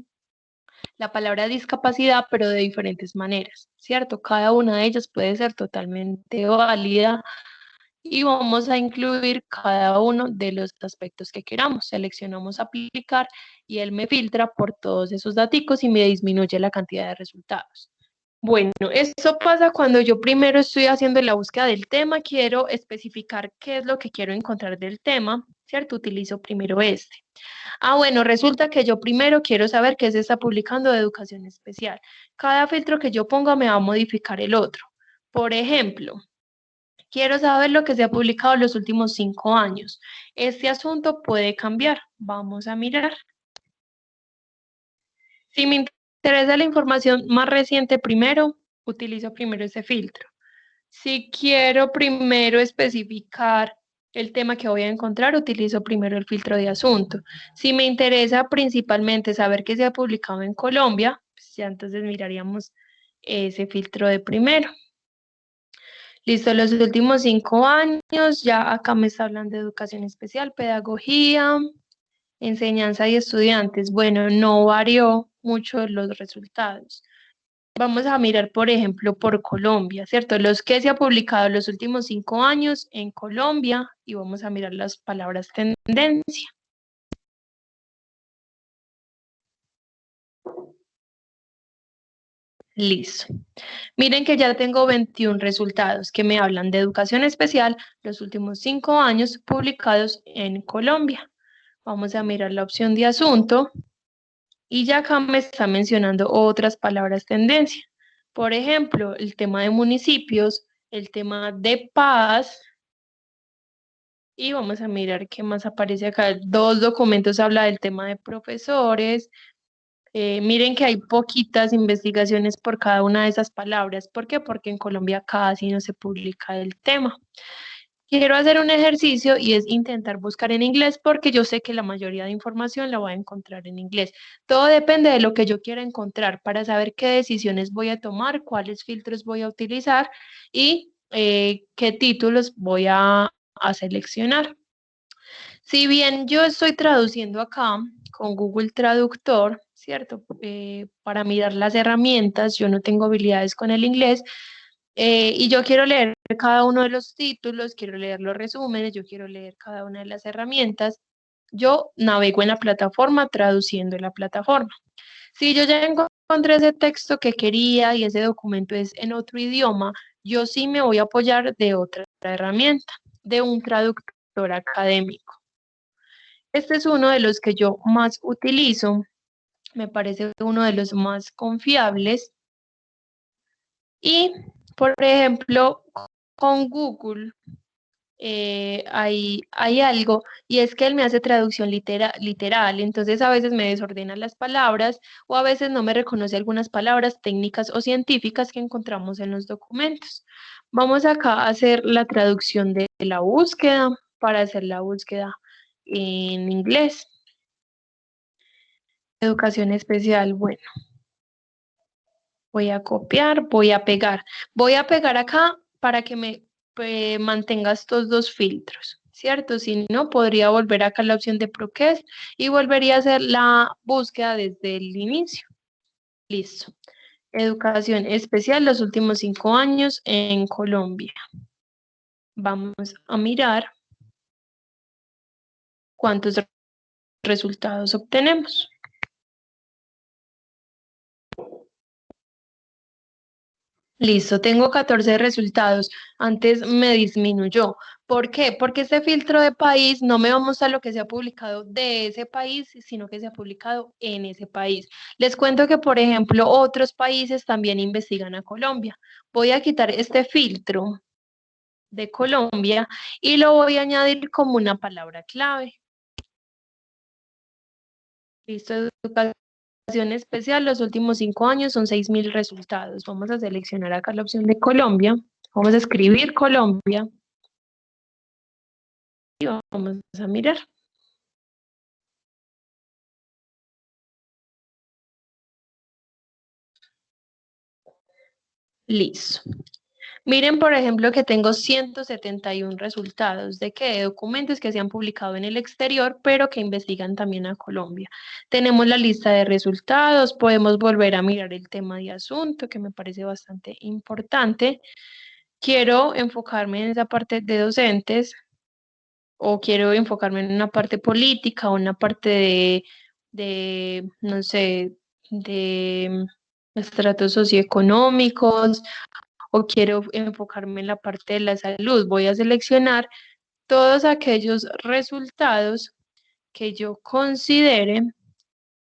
la palabra discapacidad, pero de diferentes maneras, ¿cierto? Cada una de ellas puede ser totalmente válida y vamos a incluir cada uno de los aspectos que queramos. Seleccionamos aplicar y él me filtra por todos esos datos y me disminuye la cantidad de resultados. Bueno, eso pasa cuando yo primero estoy haciendo la búsqueda del tema, quiero especificar qué es lo que quiero encontrar del tema, ¿cierto? Utilizo primero este. Ah, bueno, resulta que yo primero quiero saber qué se está publicando de educación especial. Cada filtro que yo ponga me va a modificar el otro. Por ejemplo, quiero saber lo que se ha publicado en los últimos 5 años. Este asunto puede cambiar. Vamos a mirar. Si me interesa la información más reciente primero, utilizo primero ese filtro. Si quiero primero especificar el tema que voy a encontrar, utilizo primero el filtro de asunto. Si me interesa principalmente saber qué se ha publicado en Colombia, pues ya entonces miraríamos ese filtro de primero. Listo, los últimos 5 años, ya acá me está hablando de educación especial, pedagogía, enseñanza y estudiantes. Bueno, no varió mucho los resultados. Vamos a mirar, por ejemplo, por Colombia, ¿cierto? Los que se ha publicado en los últimos 5 años en Colombia y vamos a mirar las palabras tendencia. Listo. Miren que ya tengo 21 resultados que me hablan de educación especial los últimos 5 años publicados en Colombia. Vamos a mirar la opción de asunto y ya acá me está mencionando otras palabras tendencia. Por ejemplo, el tema de municipios, el tema de paz. Y vamos a mirar qué más aparece acá. 2 documentos habla del tema de profesores. Miren que hay poquitas investigaciones por cada una de esas palabras. ¿Por qué? Porque en Colombia casi no se publica el tema. Quiero hacer un ejercicio y es intentar buscar en inglés porque yo sé que la mayoría de información la voy a encontrar en inglés. Todo depende de lo que yo quiera encontrar para saber qué decisiones voy a tomar, cuáles filtros voy a utilizar y qué títulos voy a a seleccionar. Si bien yo estoy traduciendo acá con Google Traductor, ¿cierto? Para mirar las herramientas, yo no tengo habilidades con el inglés, y yo quiero leer cada uno de los títulos, quiero leer los resúmenes, yo quiero leer cada una de las herramientas. Yo navego en la plataforma traduciendo en la plataforma. Si yo ya encontré ese texto que quería y ese documento es en otro idioma, yo sí me voy a apoyar de otra herramienta, de un traductor académico. Este es uno de los que yo más utilizo, me parece uno de los más confiables. Y, por ejemplo, con Google hay algo, y es que él me hace traducción literal, entonces a veces me desordena las palabras o a veces no me reconoce algunas palabras técnicas o científicas que encontramos en los documentos. Vamos acá a hacer la traducción de la búsqueda para hacer la búsqueda en inglés. Educación especial, bueno, voy a copiar, voy a pegar. Voy a pegar acá para que me mantenga estos dos filtros, ¿cierto? Si no, podría volver acá a la opción de ProQuest y volvería a hacer la búsqueda desde el inicio. Listo. Educación especial los últimos 5 años en Colombia. Vamos a mirar cuántos resultados obtenemos. Listo, tengo 14 resultados. Antes me disminuyó. ¿Por qué? Porque este filtro de país no me va a mostrar lo que se ha publicado de ese país, sino que se ha publicado en ese país. Les cuento que, por ejemplo, otros países también investigan a Colombia. Voy a quitar este filtro de Colombia y lo voy a añadir como una palabra clave. Listo, educación especial, los últimos 5 años son 6.000 resultados. Vamos a seleccionar acá la opción de Colombia. Vamos a escribir Colombia. Y vamos a mirar. Listo. Miren, por ejemplo, que tengo 171 resultados de que documentos que se han publicado en el exterior, pero que investigan también a Colombia. Tenemos la lista de resultados, podemos volver a mirar el tema de asunto, que me parece bastante importante. Quiero enfocarme en esa parte de docentes, o quiero enfocarme en una parte política, o una parte no sé, de estratos socioeconómicos, o quiero enfocarme en la parte de la salud. Voy a seleccionar todos aquellos resultados que yo considere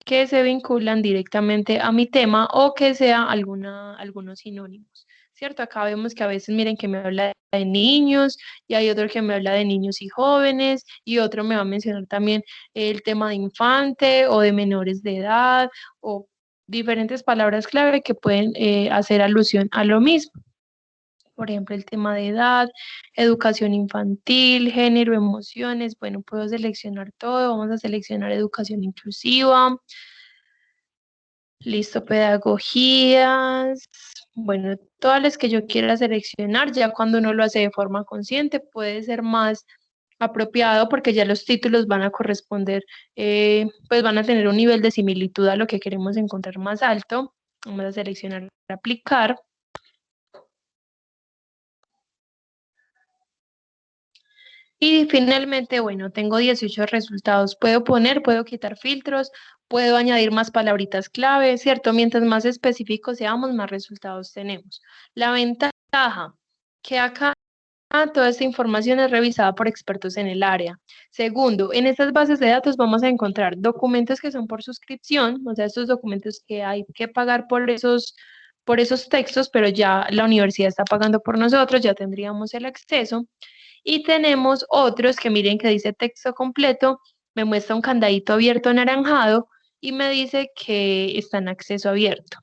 que se vinculan directamente a mi tema o que sea algunos sinónimos, ¿cierto? Acá vemos que a veces, miren, que me habla de niños y hay otro que me habla de niños y jóvenes y otro me va a mencionar también el tema de infante o de menores de edad o diferentes palabras clave que pueden hacer alusión a lo mismo. Por ejemplo, el tema de edad, educación infantil, género, emociones. Bueno, puedo seleccionar todo. Vamos a seleccionar educación inclusiva. Listo, pedagogías. Bueno, todas las que yo quiera seleccionar, ya cuando uno lo hace de forma consciente, puede ser más apropiado porque ya los títulos van a corresponder, pues van a tener un nivel de similitud a lo que queremos encontrar más alto. Vamos a seleccionar aplicar. Y finalmente, bueno, tengo 18 resultados. Puedo quitar filtros, puedo añadir más palabritas clave, ¿cierto? Mientras más específicos seamos, más resultados tenemos. La ventaja que acá toda esta información es revisada por expertos en el área. Segundo, en estas bases de datos vamos a encontrar documentos que son por suscripción, o sea, estos documentos que hay que pagar por esos textos, pero ya la universidad está pagando por nosotros, ya tendríamos el acceso. Y tenemos otros que miren que dice texto completo, me muestra un candadito abierto anaranjado y me dice que está en acceso abierto.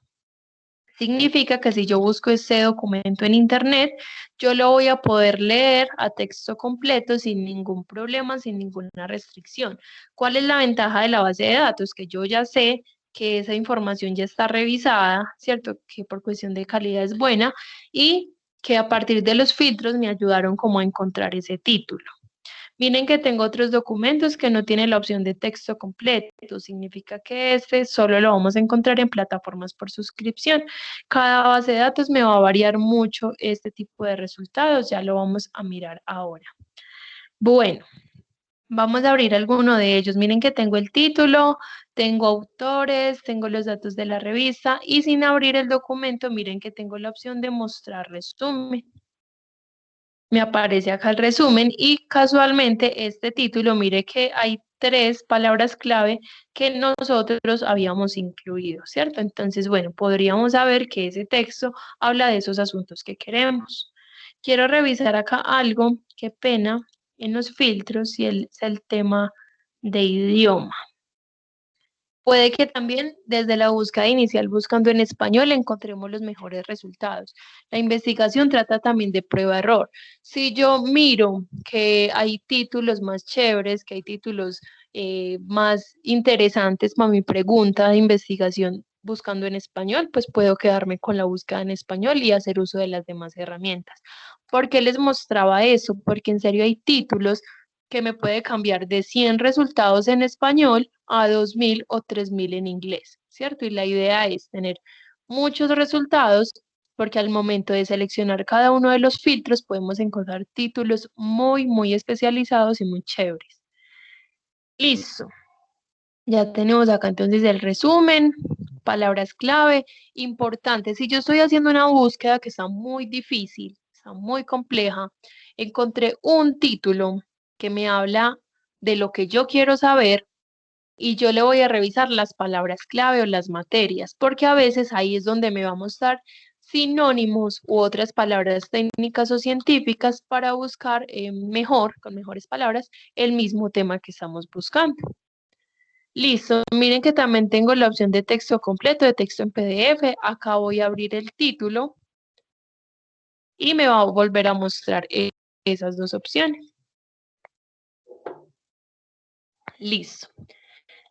Significa que si yo busco ese documento en internet, yo lo voy a poder leer a texto completo sin ningún problema, sin ninguna restricción. ¿Cuál es la ventaja de la base de datos? Que yo ya sé que esa información ya está revisada, ¿cierto? Que por cuestión de calidad es buena y que a partir de los filtros me ayudaron como a encontrar ese título. Miren que tengo otros documentos que no tienen la opción de texto completo. Significa que este solo lo vamos a encontrar en plataformas por suscripción. Cada base de datos me va a variar mucho este tipo de resultados. Ya lo vamos a mirar ahora. Bueno, vamos a abrir alguno de ellos. Miren que tengo el título, tengo autores, tengo los datos de la revista y sin abrir el documento, miren que tengo la opción de mostrar resumen. Me aparece acá el resumen y casualmente este título, mire que hay 3 palabras clave que nosotros habíamos incluido, ¿cierto? Entonces, bueno, podríamos saber que ese texto habla de esos asuntos que queremos. Quiero revisar acá algo, qué pena, en los filtros y es el tema de idioma. Puede que también desde la búsqueda inicial buscando en español encontremos los mejores resultados. La investigación trata también de prueba-error. Si yo miro que hay títulos más chéveres, que hay títulos más interesantes para mi pregunta de investigación buscando en español, pues puedo quedarme con la búsqueda en español y hacer uso de las demás herramientas. ¿Por qué les mostraba eso? Porque en serio hay títulos que me puede cambiar de 100 resultados en español a 2000 o 3000 en inglés, ¿cierto? Y la idea es tener muchos resultados porque al momento de seleccionar cada uno de los filtros podemos encontrar títulos muy especializados y muy chéveres. Listo. Ya tenemos acá entonces el resumen, palabras clave, importantes. Si yo estoy haciendo una búsqueda que está muy difícil, está muy compleja, encontré un título que me habla de lo que yo quiero saber y yo le voy a revisar las palabras clave o las materias, porque a veces ahí es donde me va a mostrar sinónimos u otras palabras técnicas o científicas para buscar mejor, con mejores palabras, el mismo tema que estamos buscando. Listo, miren que también tengo la opción de texto completo, de texto en PDF. Acá voy a abrir el título y me va a volver a mostrar esas dos opciones. Listo.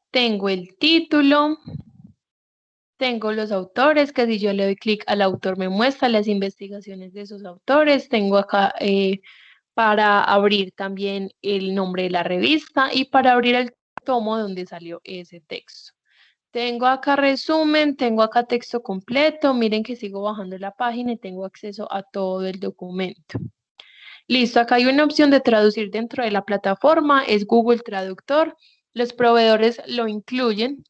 Tengo el título, tengo los autores, que si yo le doy clic al autor me muestra las investigaciones de esos autores. Tengo acá para abrir también el nombre de la revista y para abrir el tomo donde salió ese texto. Tengo acá resumen, tengo acá texto completo. Miren que sigo bajando la página y tengo acceso a todo el documento. Listo, acá hay una opción de traducir dentro de la plataforma, es Google Traductor. Los proveedores lo incluyen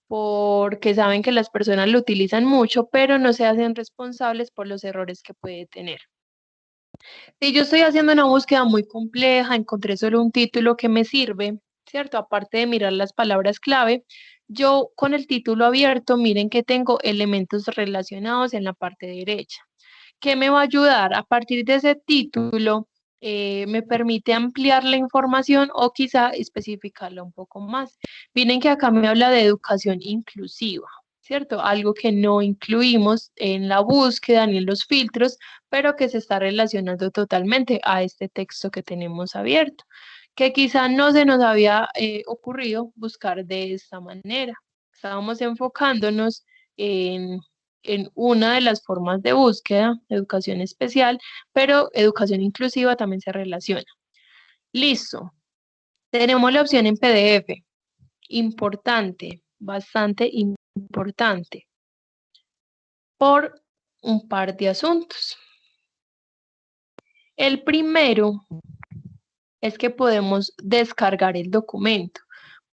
porque saben que las personas lo utilizan mucho, pero no se hacen responsables por los errores que puede tener. Si yo estoy haciendo una búsqueda muy compleja, encontré solo un título que me sirve, ¿cierto? Aparte de mirar las palabras clave, yo con el título abierto, miren que tengo elementos relacionados en la parte derecha. ¿Qué me va a ayudar? A partir de ese título, me permite ampliar la información o quizá especificarla un poco más. Miren que acá me habla de educación inclusiva, ¿cierto? Algo que no incluimos en la búsqueda ni en los filtros, pero que se está relacionando totalmente a este texto que tenemos abierto, que quizá no se nos había ocurrido buscar de esta manera. Estábamos enfocándonos en una de las formas de búsqueda, educación especial, pero educación inclusiva también se relaciona. Listo. Tenemos la opción en PDF. Importante, bastante importante, por un par de asuntos. El primero es que podemos descargar el documento.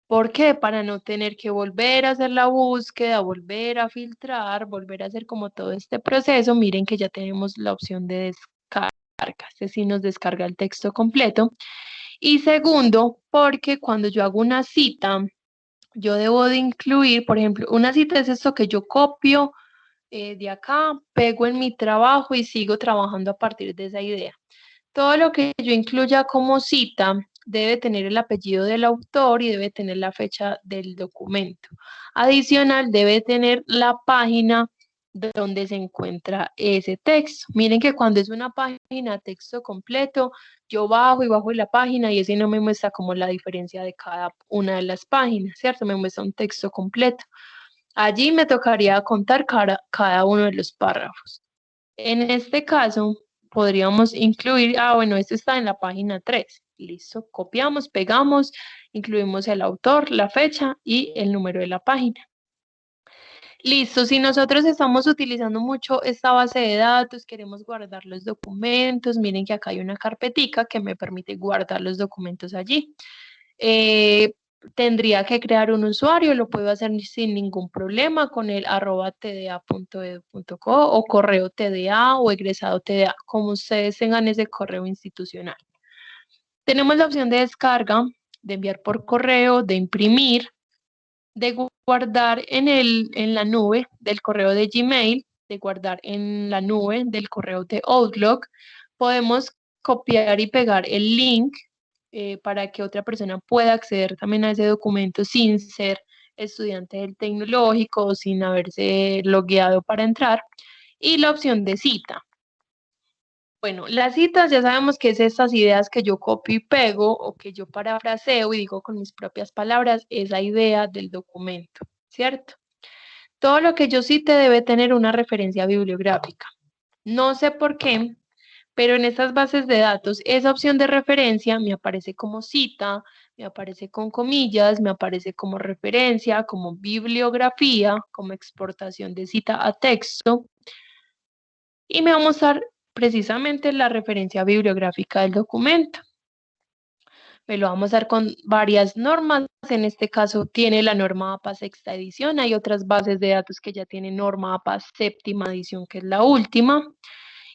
¿Por qué? Para no tener que volver a hacer la búsqueda, volver a filtrar, volver a hacer como todo este proceso. Miren que ya tenemos la opción de descarga. Este sí nos descarga el texto completo. Y segundo, porque cuando yo hago una cita, yo debo de incluir, por ejemplo, una cita es esto que yo copio de acá, pego en mi trabajo y sigo trabajando a partir de esa idea. Todo lo que yo incluya como cita debe tener el apellido del autor y debe tener la fecha del documento. Adicional, debe tener la página donde se encuentra ese texto. Miren que cuando es una página texto completo, yo bajo y bajo la página y ese no me muestra como la diferencia de cada una de las páginas, ¿cierto? Me muestra un texto completo. Allí me tocaría contar cada uno de los párrafos. En este caso, podríamos incluir, bueno, esto está en la página 3. Listo, copiamos, pegamos, incluimos el autor, la fecha y el número de la página. Listo, si nosotros estamos utilizando mucho esta base de datos, queremos guardar los documentos, miren que acá hay una carpetica que me permite guardar los documentos allí. Tendría que crear un usuario, lo puedo hacer sin ningún problema con el @tda.edu.co o correo TDA o egresado TDA, como ustedes tengan ese correo institucional. Tenemos la opción de descarga, de enviar por correo, de imprimir, de guardar en la nube del correo de Gmail, de guardar en la nube del correo de Outlook. Podemos copiar y pegar el link para que otra persona pueda acceder también a ese documento sin ser estudiante del tecnológico o sin haberse logueado para entrar. Y la opción de cita. Bueno, las citas ya sabemos que es estas ideas que yo copio y pego o que yo parafraseo y digo con mis propias palabras esa idea del documento, ¿cierto? Todo lo que yo cite debe tener una referencia bibliográfica. No sé por qué, pero en estas bases de datos esa opción de referencia me aparece como cita, me aparece con comillas, me aparece como referencia, como bibliografía, como exportación de cita a texto y me va a mostrar precisamente la referencia bibliográfica del documento. Me lo vamos a dar con varias normas. En este caso tiene la norma APA sexta edición. Hay otras bases de datos que ya tienen norma APA séptima edición, que es la última.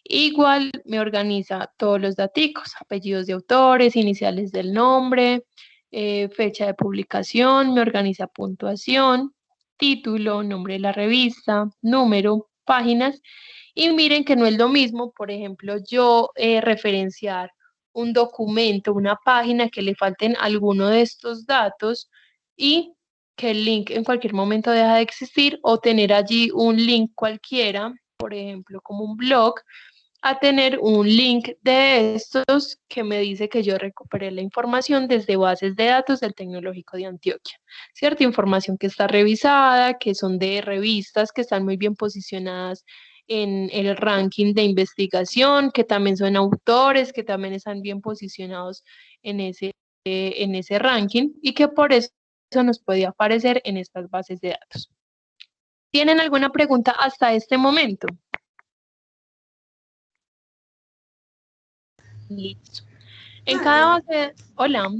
Igual me organiza todos los daticos, apellidos de autores, iniciales del nombre, fecha de publicación, me organiza puntuación, título, nombre de la revista, número, páginas. Y miren que no es lo mismo, por ejemplo, yo referenciar un documento, una página que le falten alguno de estos datos y que el link en cualquier momento deja de existir o tener allí un link cualquiera, por ejemplo, como un blog, a tener un link de estos que me dice que yo recuperé la información desde bases de datos del Tecnológico de Antioquia. Cierta información que está revisada, que son de revistas que están muy bien posicionadas en el ranking de investigación, que también son autores, que también están bien posicionados en ese ranking y que por eso nos puede aparecer en estas bases de datos. ¿Tienen alguna pregunta hasta este momento? Listo. En cada base, hola.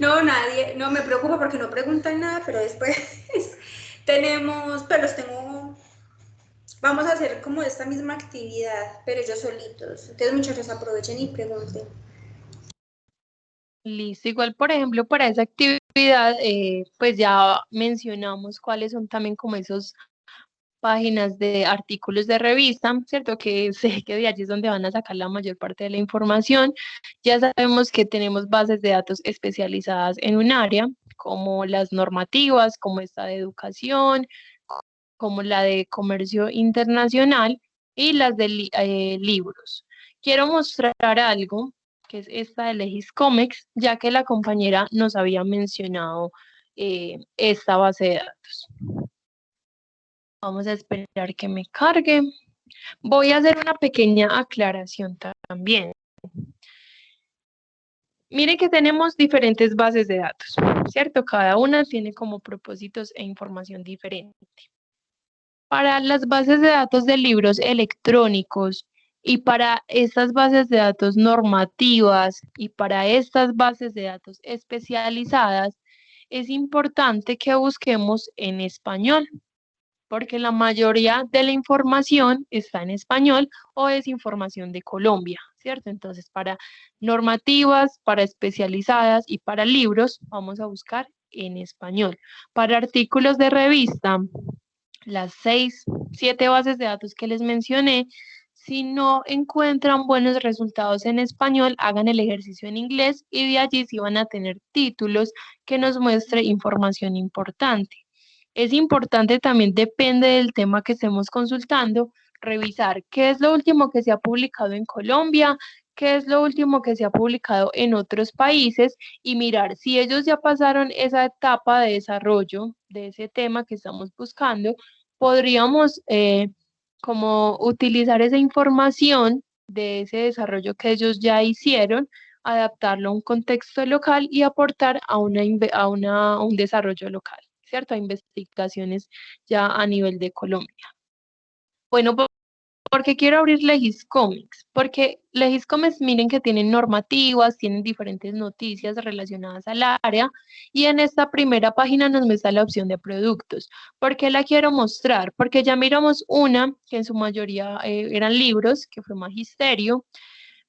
No, nadie, no me preocupa porque no preguntan nada, pero después tenemos, pero los tengo, vamos a hacer como esta misma actividad, pero ellos solitos. Entonces, muchachos, aprovechen y pregunten. Listo, igual por ejemplo para esa actividad, pues ya mencionamos cuáles son también como esos páginas de artículos de revista, ¿cierto? Que sé que de allí es donde van a sacar la mayor parte de la información. Ya sabemos que tenemos bases de datos especializadas en un área, como las normativas, como esta de educación, como la de comercio internacional y las de libros. Quiero mostrar algo, que es esta de Legiscomex, ya que la compañera nos había mencionado esta base de datos. Vamos a esperar que me cargue. Voy a hacer una pequeña aclaración también. Miren que tenemos diferentes bases de datos, ¿cierto? Cada una tiene como propósitos e información diferente. Para las bases de datos de libros electrónicos y para estas bases de datos normativas y para estas bases de datos especializadas, es importante que busquemos en español, porque la mayoría de la información está en español o es información de Colombia, ¿cierto? Entonces, para normativas, para especializadas y para libros, vamos a buscar en español. Para artículos de revista, las 6, 7 bases de datos que les mencioné, si no encuentran buenos resultados en español, hagan el ejercicio en inglés y de allí sí van a tener títulos que nos muestre información importante. Es importante también, depende del tema que estemos consultando, revisar qué es lo último que se ha publicado en Colombia, qué es lo último que se ha publicado en otros países y mirar si ellos ya pasaron esa etapa de desarrollo de ese tema que estamos buscando, podríamos como utilizar esa información de ese desarrollo que ellos ya hicieron, adaptarlo a un contexto local y aportar a a un desarrollo local, ¿cierto? A investigaciones ya a nivel de Colombia. Bueno, porque quiero abrir Legiscomics, porque Legiscomics miren que tienen normativas, tienen diferentes noticias relacionadas al área y en esta primera página nos muestra la opción de productos. ¿Por qué la quiero mostrar? Porque ya miramos una que en su mayoría eran libros, que fue Magisterio.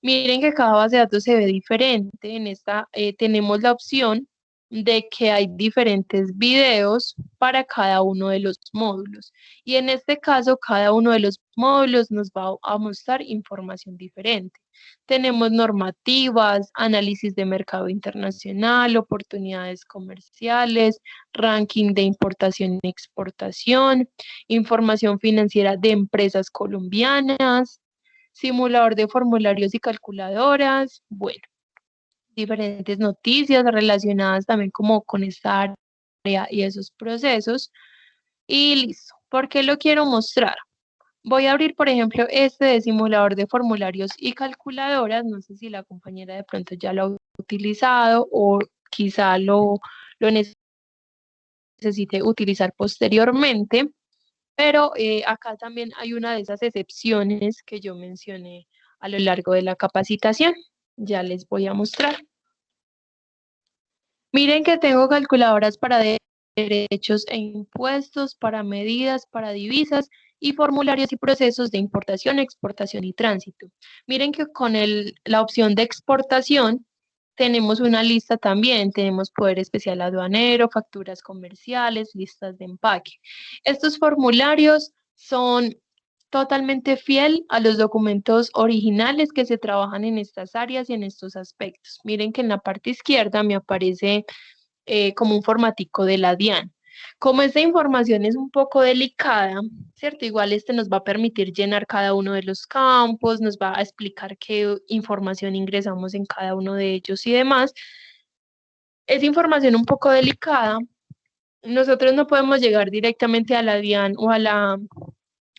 Miren que cada base de datos se ve diferente. En esta tenemos la opción de que hay diferentes videos para cada uno de los módulos. Y en este caso, cada uno de los módulos nos va a mostrar información diferente. Tenemos normativas, análisis de mercado internacional, oportunidades comerciales, ranking de importación y exportación, información financiera de empresas colombianas, simulador de formularios y calculadoras, bueno, diferentes noticias relacionadas también como con esta área y esos procesos. Y listo. ¿Por qué lo quiero mostrar? Voy a abrir, por ejemplo, este de simulador de formularios y calculadoras. No sé si la compañera de pronto ya lo ha utilizado o quizá lo necesite utilizar posteriormente. Pero acá también hay una de esas excepciones que yo mencioné a lo largo de la capacitación. Ya les voy a mostrar. Miren que tengo calculadoras para derechos e impuestos, para medidas, para divisas y formularios y procesos de importación, exportación y tránsito. Miren que con la opción de exportación tenemos una lista también, tenemos poder especial aduanero, facturas comerciales, listas de empaque. Estos formularios son totalmente fiel a los documentos originales que se trabajan en estas áreas y en estos aspectos. Miren que en la parte izquierda me aparece como un formatico de la DIAN. Como esta información es un poco delicada, ¿cierto? Igual este nos va a permitir llenar cada uno de los campos, nos va a explicar qué información ingresamos en cada uno de ellos y demás. Es información un poco delicada. Nosotros no podemos llegar directamente a la DIAN o a la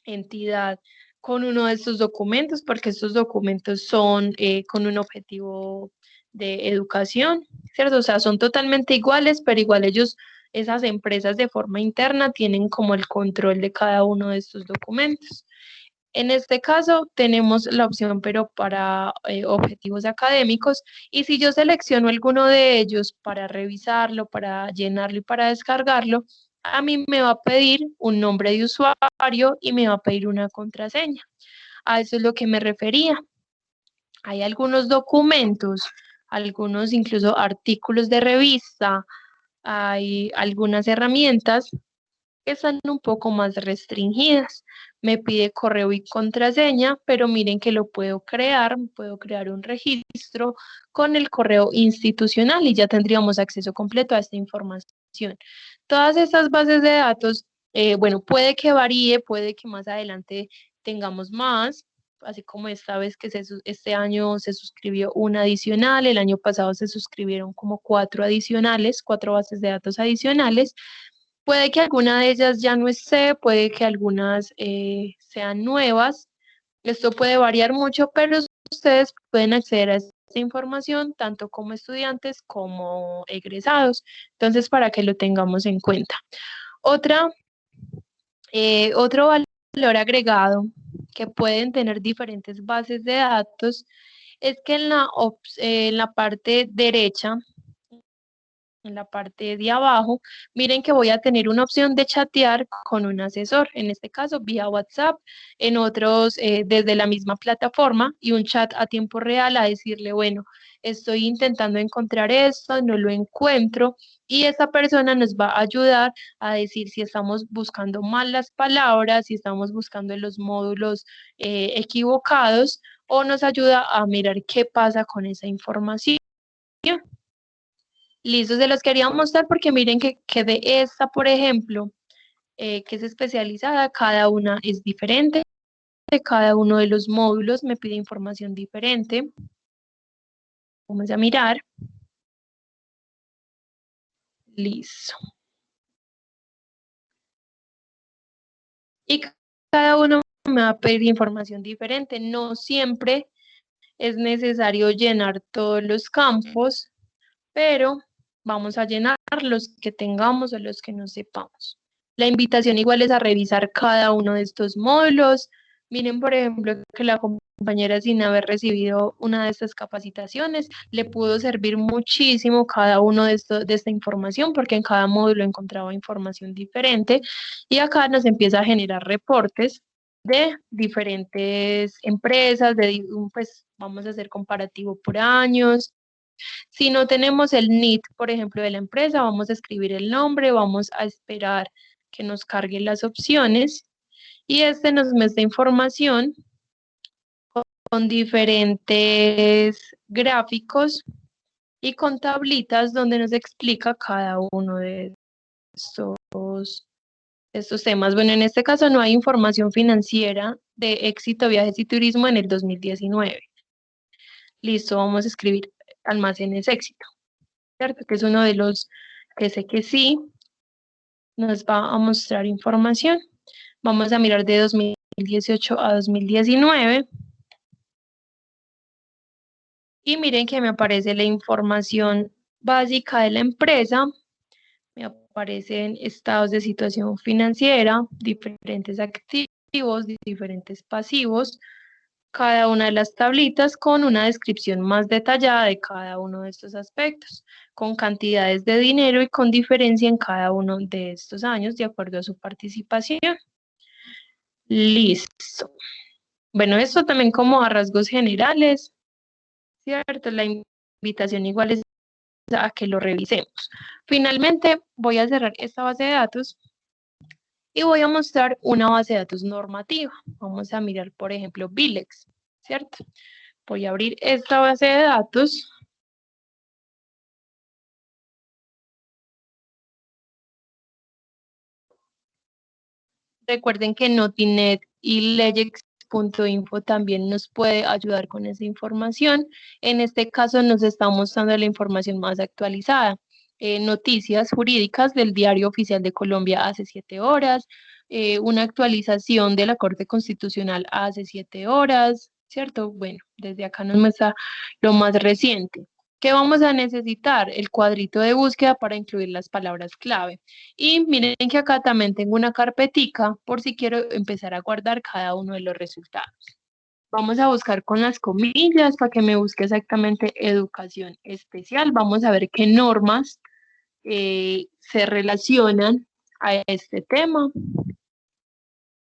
entidad con uno de estos documentos, porque estos documentos son con un objetivo de educación, ¿cierto? O sea, son totalmente iguales, pero igual ellos, esas empresas de forma interna, tienen como el control de cada uno de estos documentos. En este caso tenemos la opción, pero para objetivos académicos, y si yo selecciono alguno de ellos para revisarlo, para llenarlo y para descargarlo, a mí me va a pedir un nombre de usuario y me va a pedir una contraseña. A eso es lo que me refería. Hay algunos documentos, algunos incluso artículos de revista, hay algunas herramientas que están un poco más restringidas. Me pide correo y contraseña, pero miren que lo puedo crear un registro con el correo institucional y ya tendríamos acceso completo a esta información. Todas estas bases de datos, bueno, puede que varíe, puede que más adelante tengamos más, así como esta vez que este año se suscribió una adicional, el año pasado se suscribieron como 4 adicionales, 4 bases de datos adicionales. Puede que alguna de ellas ya no esté, puede que algunas sean nuevas. Esto puede variar mucho, pero ustedes pueden acceder a esta información tanto como estudiantes como egresados. Entonces, para que lo tengamos en cuenta. Otro valor agregado que pueden tener diferentes bases de datos es que en la parte derecha, en la parte de abajo, miren que voy a tener una opción de chatear con un asesor, en este caso vía WhatsApp, en otros desde la misma plataforma y un chat a tiempo real a decirle, bueno, estoy intentando encontrar esto, no lo encuentro y esa persona nos va a ayudar a decir si estamos buscando mal las palabras, si estamos buscando en los módulos equivocados o nos ayuda a mirar qué pasa con esa información. Listo, se los quería mostrar porque miren que de esta, por ejemplo, que es especializada, cada una es diferente, de cada uno de los módulos me pide información diferente. Vamos a mirar. Listo. Y cada uno me va a pedir información diferente, no siempre es necesario llenar todos los campos, pero vamos a llenar los que tengamos o los que no sepamos. La invitación igual es a revisar cada uno de estos módulos. Miren, por ejemplo, que la compañera, sin haber recibido una de estas capacitaciones, le pudo servir muchísimo cada uno de esta información, porque en cada módulo encontraba información diferente, y acá nos empieza a generar reportes de diferentes empresas, pues vamos a hacer comparativo por años. Si no tenemos el NIT, por ejemplo, de la empresa, vamos a escribir el nombre, vamos a esperar que nos carguen las opciones, y este nos muestra información con diferentes gráficos y con tablitas donde nos explica cada uno de estos temas. Bueno, en este caso no hay información financiera de Éxito Viajes y Turismo en el 2019. Listo, vamos a escribir almacenes Éxito, ¿cierto? Que es uno de los que sé que sí nos va a mostrar información. Vamos a mirar de 2018 a 2019. Y miren que me aparece la información básica de la empresa. Me aparecen estados de situación financiera, diferentes activos, diferentes pasivos, cada una de las tablitas con una descripción más detallada de cada uno de estos aspectos, con cantidades de dinero y con diferencia en cada uno de estos años de acuerdo a su participación. Listo. Bueno, esto también como a rasgos generales, ¿cierto? La invitación igual es a que lo revisemos. Finalmente, voy a cerrar esta base de datos y voy a mostrar una base de datos normativa. Vamos a mirar, por ejemplo, Bilex, ¿cierto? Voy a abrir esta base de datos. Recuerden que Notinet y Legex.info también nos puede ayudar con esa información. En este caso nos está mostrando la información más actualizada. Noticias jurídicas del Diario Oficial de Colombia hace 7 horas, una actualización de la Corte Constitucional hace 7 horas, ¿cierto? Bueno, desde acá nos muestra lo más reciente. ¿Qué vamos a necesitar? El cuadrito de búsqueda para incluir las palabras clave. Y miren que acá también tengo una carpetica por si quiero empezar a guardar cada uno de los resultados. Vamos a buscar con las comillas para que me busque exactamente educación especial. Vamos a ver qué normas se relacionan a este tema.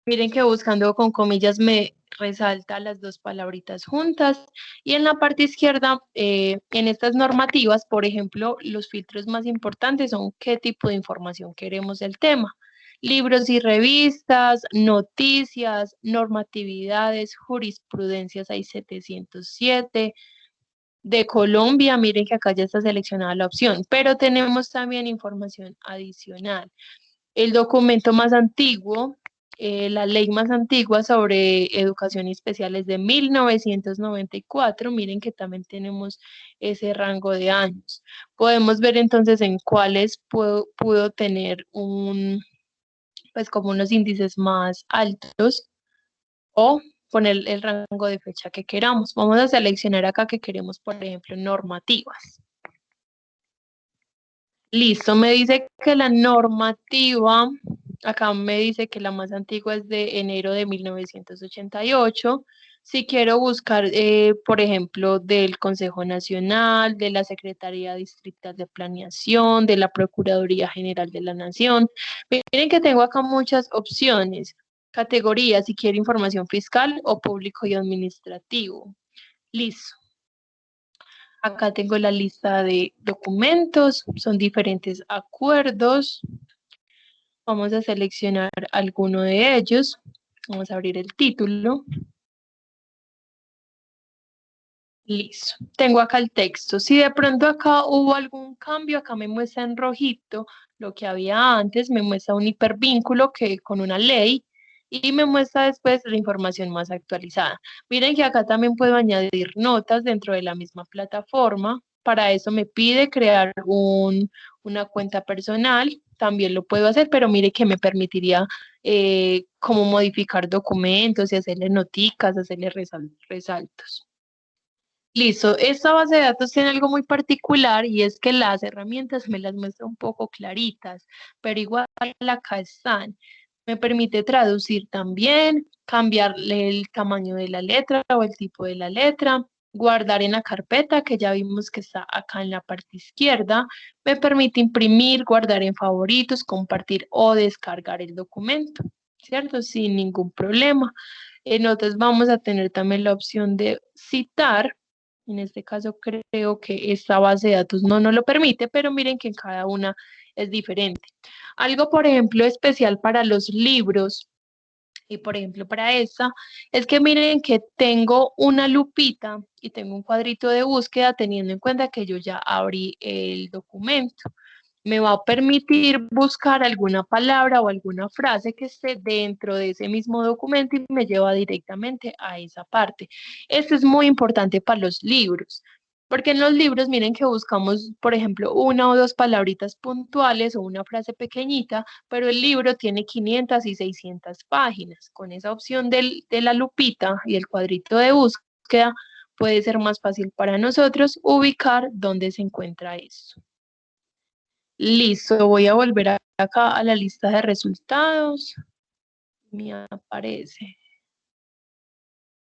Miren que buscando con comillas me resalta las dos palabritas juntas. Y en la parte izquierda, en estas normativas, por ejemplo, los filtros más importantes son qué tipo de información queremos del tema. Libros y revistas, noticias, normatividades, jurisprudencias, hay 707. De Colombia, miren que acá ya está seleccionada la opción, pero tenemos también información adicional. El documento más antiguo, la ley más antigua sobre educación especial es de 1994, miren que también tenemos ese rango de años. Podemos ver entonces en cuáles pudo tener pues como unos índices más altos o poner el rango de fecha que queramos. Vamos a seleccionar acá que queremos, por ejemplo, normativas. Listo, me dice que la normativa, acá me dice que la más antigua es de enero de 1988. Si quiero buscar, por ejemplo, del Consejo Nacional, de la Secretaría Distrital de Planeación, de la Procuraduría General de la Nación. Miren que tengo acá muchas opciones. Categorías, si quiero información fiscal o público y administrativo. Listo. Acá tengo la lista de documentos, son diferentes acuerdos. Vamos a seleccionar alguno de ellos. Vamos a abrir el título. Listo. Tengo acá el texto. Si de pronto acá hubo algún cambio, acá me muestra en rojito lo que había antes, me muestra un hipervínculo que con una ley y me muestra después la información más actualizada. Miren que acá también puedo añadir notas dentro de la misma plataforma. Para eso me pide crear una cuenta personal. También lo puedo hacer, pero mire que me permitiría como modificar documentos y hacerle noticas, hacerle resaltos. Listo, esta base de datos tiene algo muy particular y es que las herramientas me las muestra un poco claritas, pero igual acá están. Me permite traducir también, cambiarle el tamaño de la letra o el tipo de la letra, guardar en la carpeta que ya vimos que está acá en la parte izquierda. Me permite imprimir, guardar en favoritos, compartir o descargar el documento, ¿cierto? Sin ningún problema. Entonces vamos a tener también la opción de citar. En este caso creo que esta base de datos no nos lo permite, pero miren que en cada una es diferente. Algo, por ejemplo, especial para los libros y, por ejemplo, para esta, es que miren que tengo una lupita y tengo un cuadrito de búsqueda teniendo en cuenta que yo ya abrí el documento. Me va a permitir buscar alguna palabra o alguna frase que esté dentro de ese mismo documento y me lleva directamente a esa parte. Esto es muy importante para los libros, porque en los libros miren que buscamos, por ejemplo, una o dos palabritas puntuales o una frase pequeñita, pero el libro tiene 500 y 600 páginas. Con esa opción de la lupita y el cuadrito de búsqueda, puede ser más fácil para nosotros ubicar dónde se encuentra eso. Listo, voy a volver acá a la lista de resultados. Me aparece.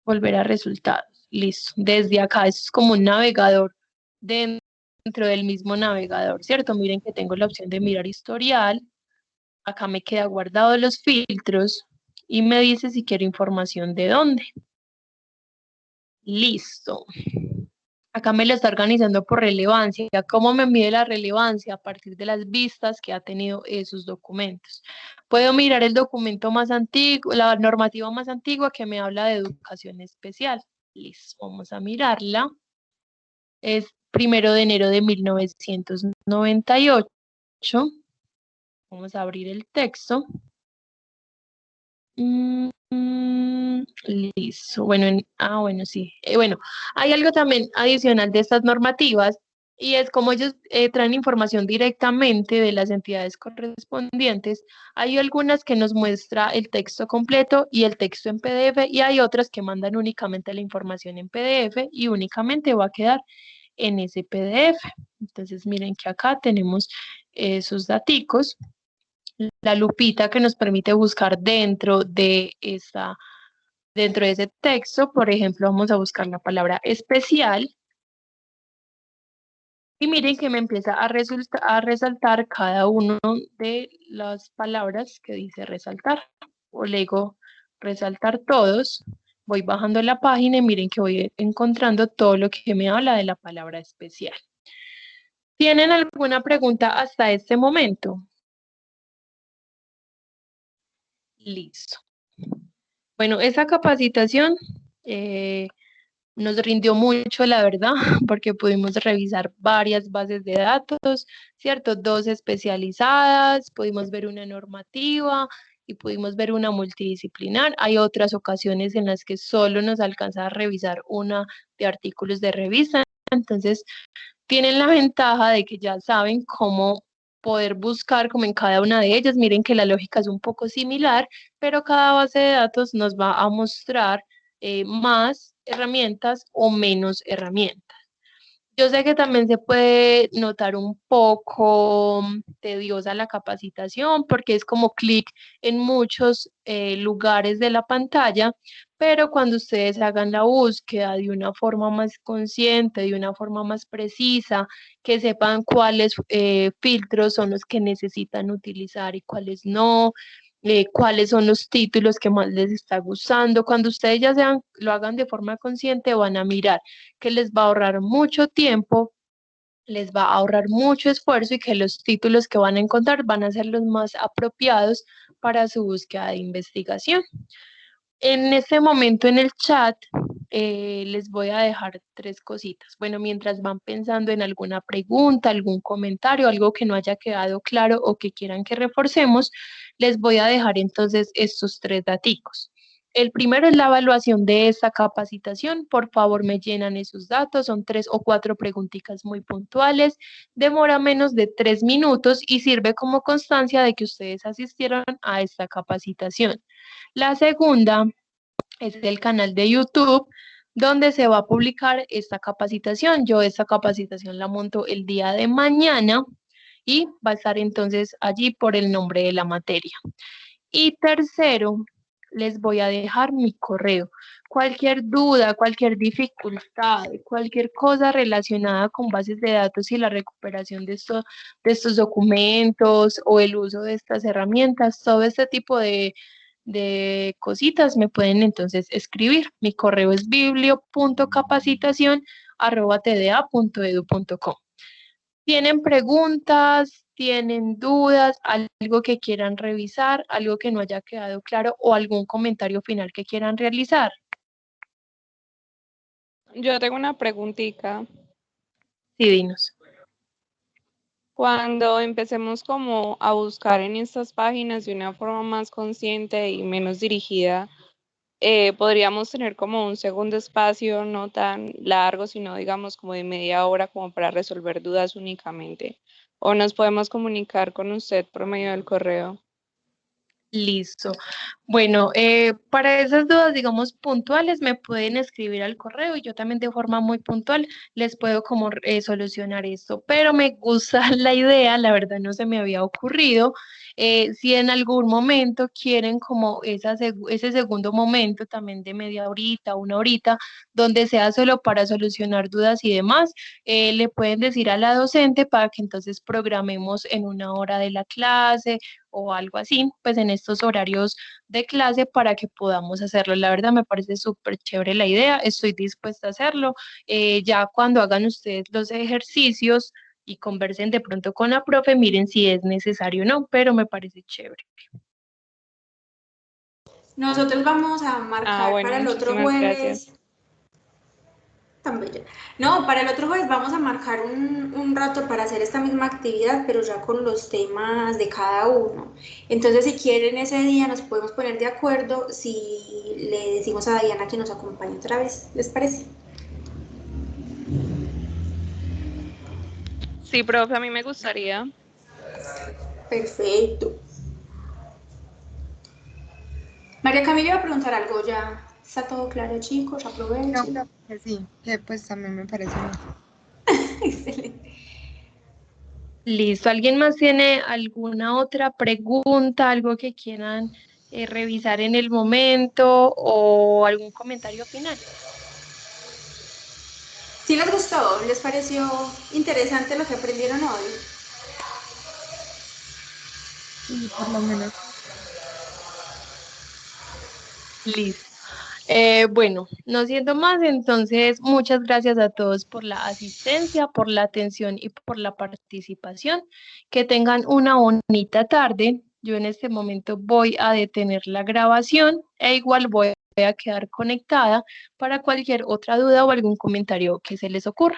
Volver a resultados. Listo. Desde acá, eso es como un navegador dentro del mismo navegador, ¿cierto? Miren que tengo la opción de mirar historial. Acá me queda guardado los filtros y me dice si quiero información de dónde. Listo. Acá me lo está organizando por relevancia. ¿Cómo me mide la relevancia? A partir de las vistas que ha tenido esos documentos. Puedo mirar el documento más antiguo, la normativa más antigua que me habla de educación especial. Listo, vamos a mirarla. Es 1 de enero de 1998. Vamos a abrir el texto. Listo. Bueno, bueno, sí. Bueno, hay algo también adicional de estas normativas y es como ellos traen información directamente de las entidades correspondientes. Hay algunas que nos muestra el texto completo y el texto en PDF y hay otras que mandan únicamente la información en PDF y únicamente va a quedar en ese PDF. Entonces miren que acá tenemos esos daticos. La lupita que nos permite buscar dentro de ese texto. Por ejemplo, vamos a buscar la palabra especial. Y miren que me empieza a resaltar cada una de las palabras que dice resaltar. O le digo resaltar todos. Voy bajando la página y miren que voy encontrando todo lo que me habla de la palabra especial. ¿Tienen alguna pregunta hasta este momento? Listo. Bueno, esa capacitación nos rindió mucho, la verdad, porque pudimos revisar varias bases de datos, ¿cierto? 2 especializadas, pudimos ver una normativa y pudimos ver una multidisciplinar. Hay otras ocasiones en las que solo nos alcanza a revisar una de artículos de revista, entonces tienen la ventaja de que ya saben cómo poder buscar como en cada una de ellas. Miren que la lógica es un poco similar, pero cada base de datos nos va a mostrar más herramientas o menos herramientas. Yo sé que también se puede notar un poco tediosa la capacitación porque es como clic en muchos lugares de la pantalla, pero cuando ustedes hagan la búsqueda de una forma más consciente, de una forma más precisa, que sepan cuáles filtros son los que necesitan utilizar y cuáles no, cuáles son los títulos que más les está gustando. Cuando ustedes ya lo hagan de forma consciente, van a mirar que les va a ahorrar mucho tiempo, les va a ahorrar mucho esfuerzo y que los títulos que van a encontrar van a ser los más apropiados para su búsqueda de investigación. En este momento en el chat les voy a dejar 3 cositas. Bueno, mientras van pensando en alguna pregunta, algún comentario, algo que no haya quedado claro o que quieran que reforcemos, les voy a dejar entonces estos 3 daticos. El primero es la evaluación de esta capacitación. Por favor, me llenan esos datos. Son 3 o 4 preguntitas muy puntuales. Demora menos de 3 minutos y sirve como constancia de que ustedes asistieron a esta capacitación. La segunda es el canal de YouTube, donde se va a publicar esta capacitación. Yo esta capacitación la monto el día de mañana y va a estar entonces allí por el nombre de la materia. Y tercero, les voy a dejar mi correo. Cualquier duda, cualquier dificultad, cualquier cosa relacionada con bases de datos y la recuperación de estos documentos o el uso de estas herramientas, todo este tipo de cositas me pueden entonces escribir. Mi correo es biblio.capacitación@tda.edu.co. ¿Tienen preguntas? ¿Tienen dudas? ¿Algo que quieran revisar? ¿Algo que no haya quedado claro? ¿O algún comentario final que quieran realizar? Yo tengo una preguntita. Sí, dinos. Cuando empecemos como a buscar en estas páginas de una forma más consciente y menos dirigida, podríamos tener como un segundo espacio no tan largo, sino digamos como de media hora como para resolver dudas únicamente. O nos podemos comunicar con usted por medio del correo. Listo. Bueno, para esas dudas, digamos, puntuales, me pueden escribir al correo y yo también de forma muy puntual les puedo como solucionar esto. Pero me gusta la idea, la verdad no se me había ocurrido. Si en algún momento quieren como ese segundo momento también de media horita, una horita, donde sea solo para solucionar dudas y demás, le pueden decir a la docente para que entonces programemos en una hora de la clase o algo así, pues en estos horarios de clase para que podamos hacerlo. La verdad me parece súper chévere la idea, estoy dispuesta a hacerlo. Ya cuando hagan ustedes los ejercicios y conversen de pronto con la profe, miren si es necesario o no, pero me parece chévere. Nosotros vamos a marcar Bueno, para el otro muchísimas gracias. jueves. Tan bella. No, para el otro jueves vamos a marcar un rato para hacer esta misma actividad, pero ya con los temas de cada uno. Entonces, si quieren ese día, nos podemos poner de acuerdo si le decimos a Diana que nos acompañe otra vez. ¿Les parece? Sí, profe, a mí me gustaría. Perfecto. María Camila iba a preguntar algo ya. ¿Está todo claro, chicos? No, Aprovechen. creo que sí, que pues también me parece bien. Excelente. Listo, ¿alguien más tiene alguna otra pregunta, algo que quieran revisar en el momento o algún comentario final? ¿Sí les gustó? ¿Les pareció interesante lo que aprendieron hoy? Sí, por lo menos. Listo. Bueno, no siendo más, entonces muchas gracias a todos por la asistencia, por la atención y por la participación. Que tengan una bonita tarde. Yo en este momento voy a detener la grabación e igual voy a quedar conectada para cualquier otra duda o algún comentario que se les ocurra.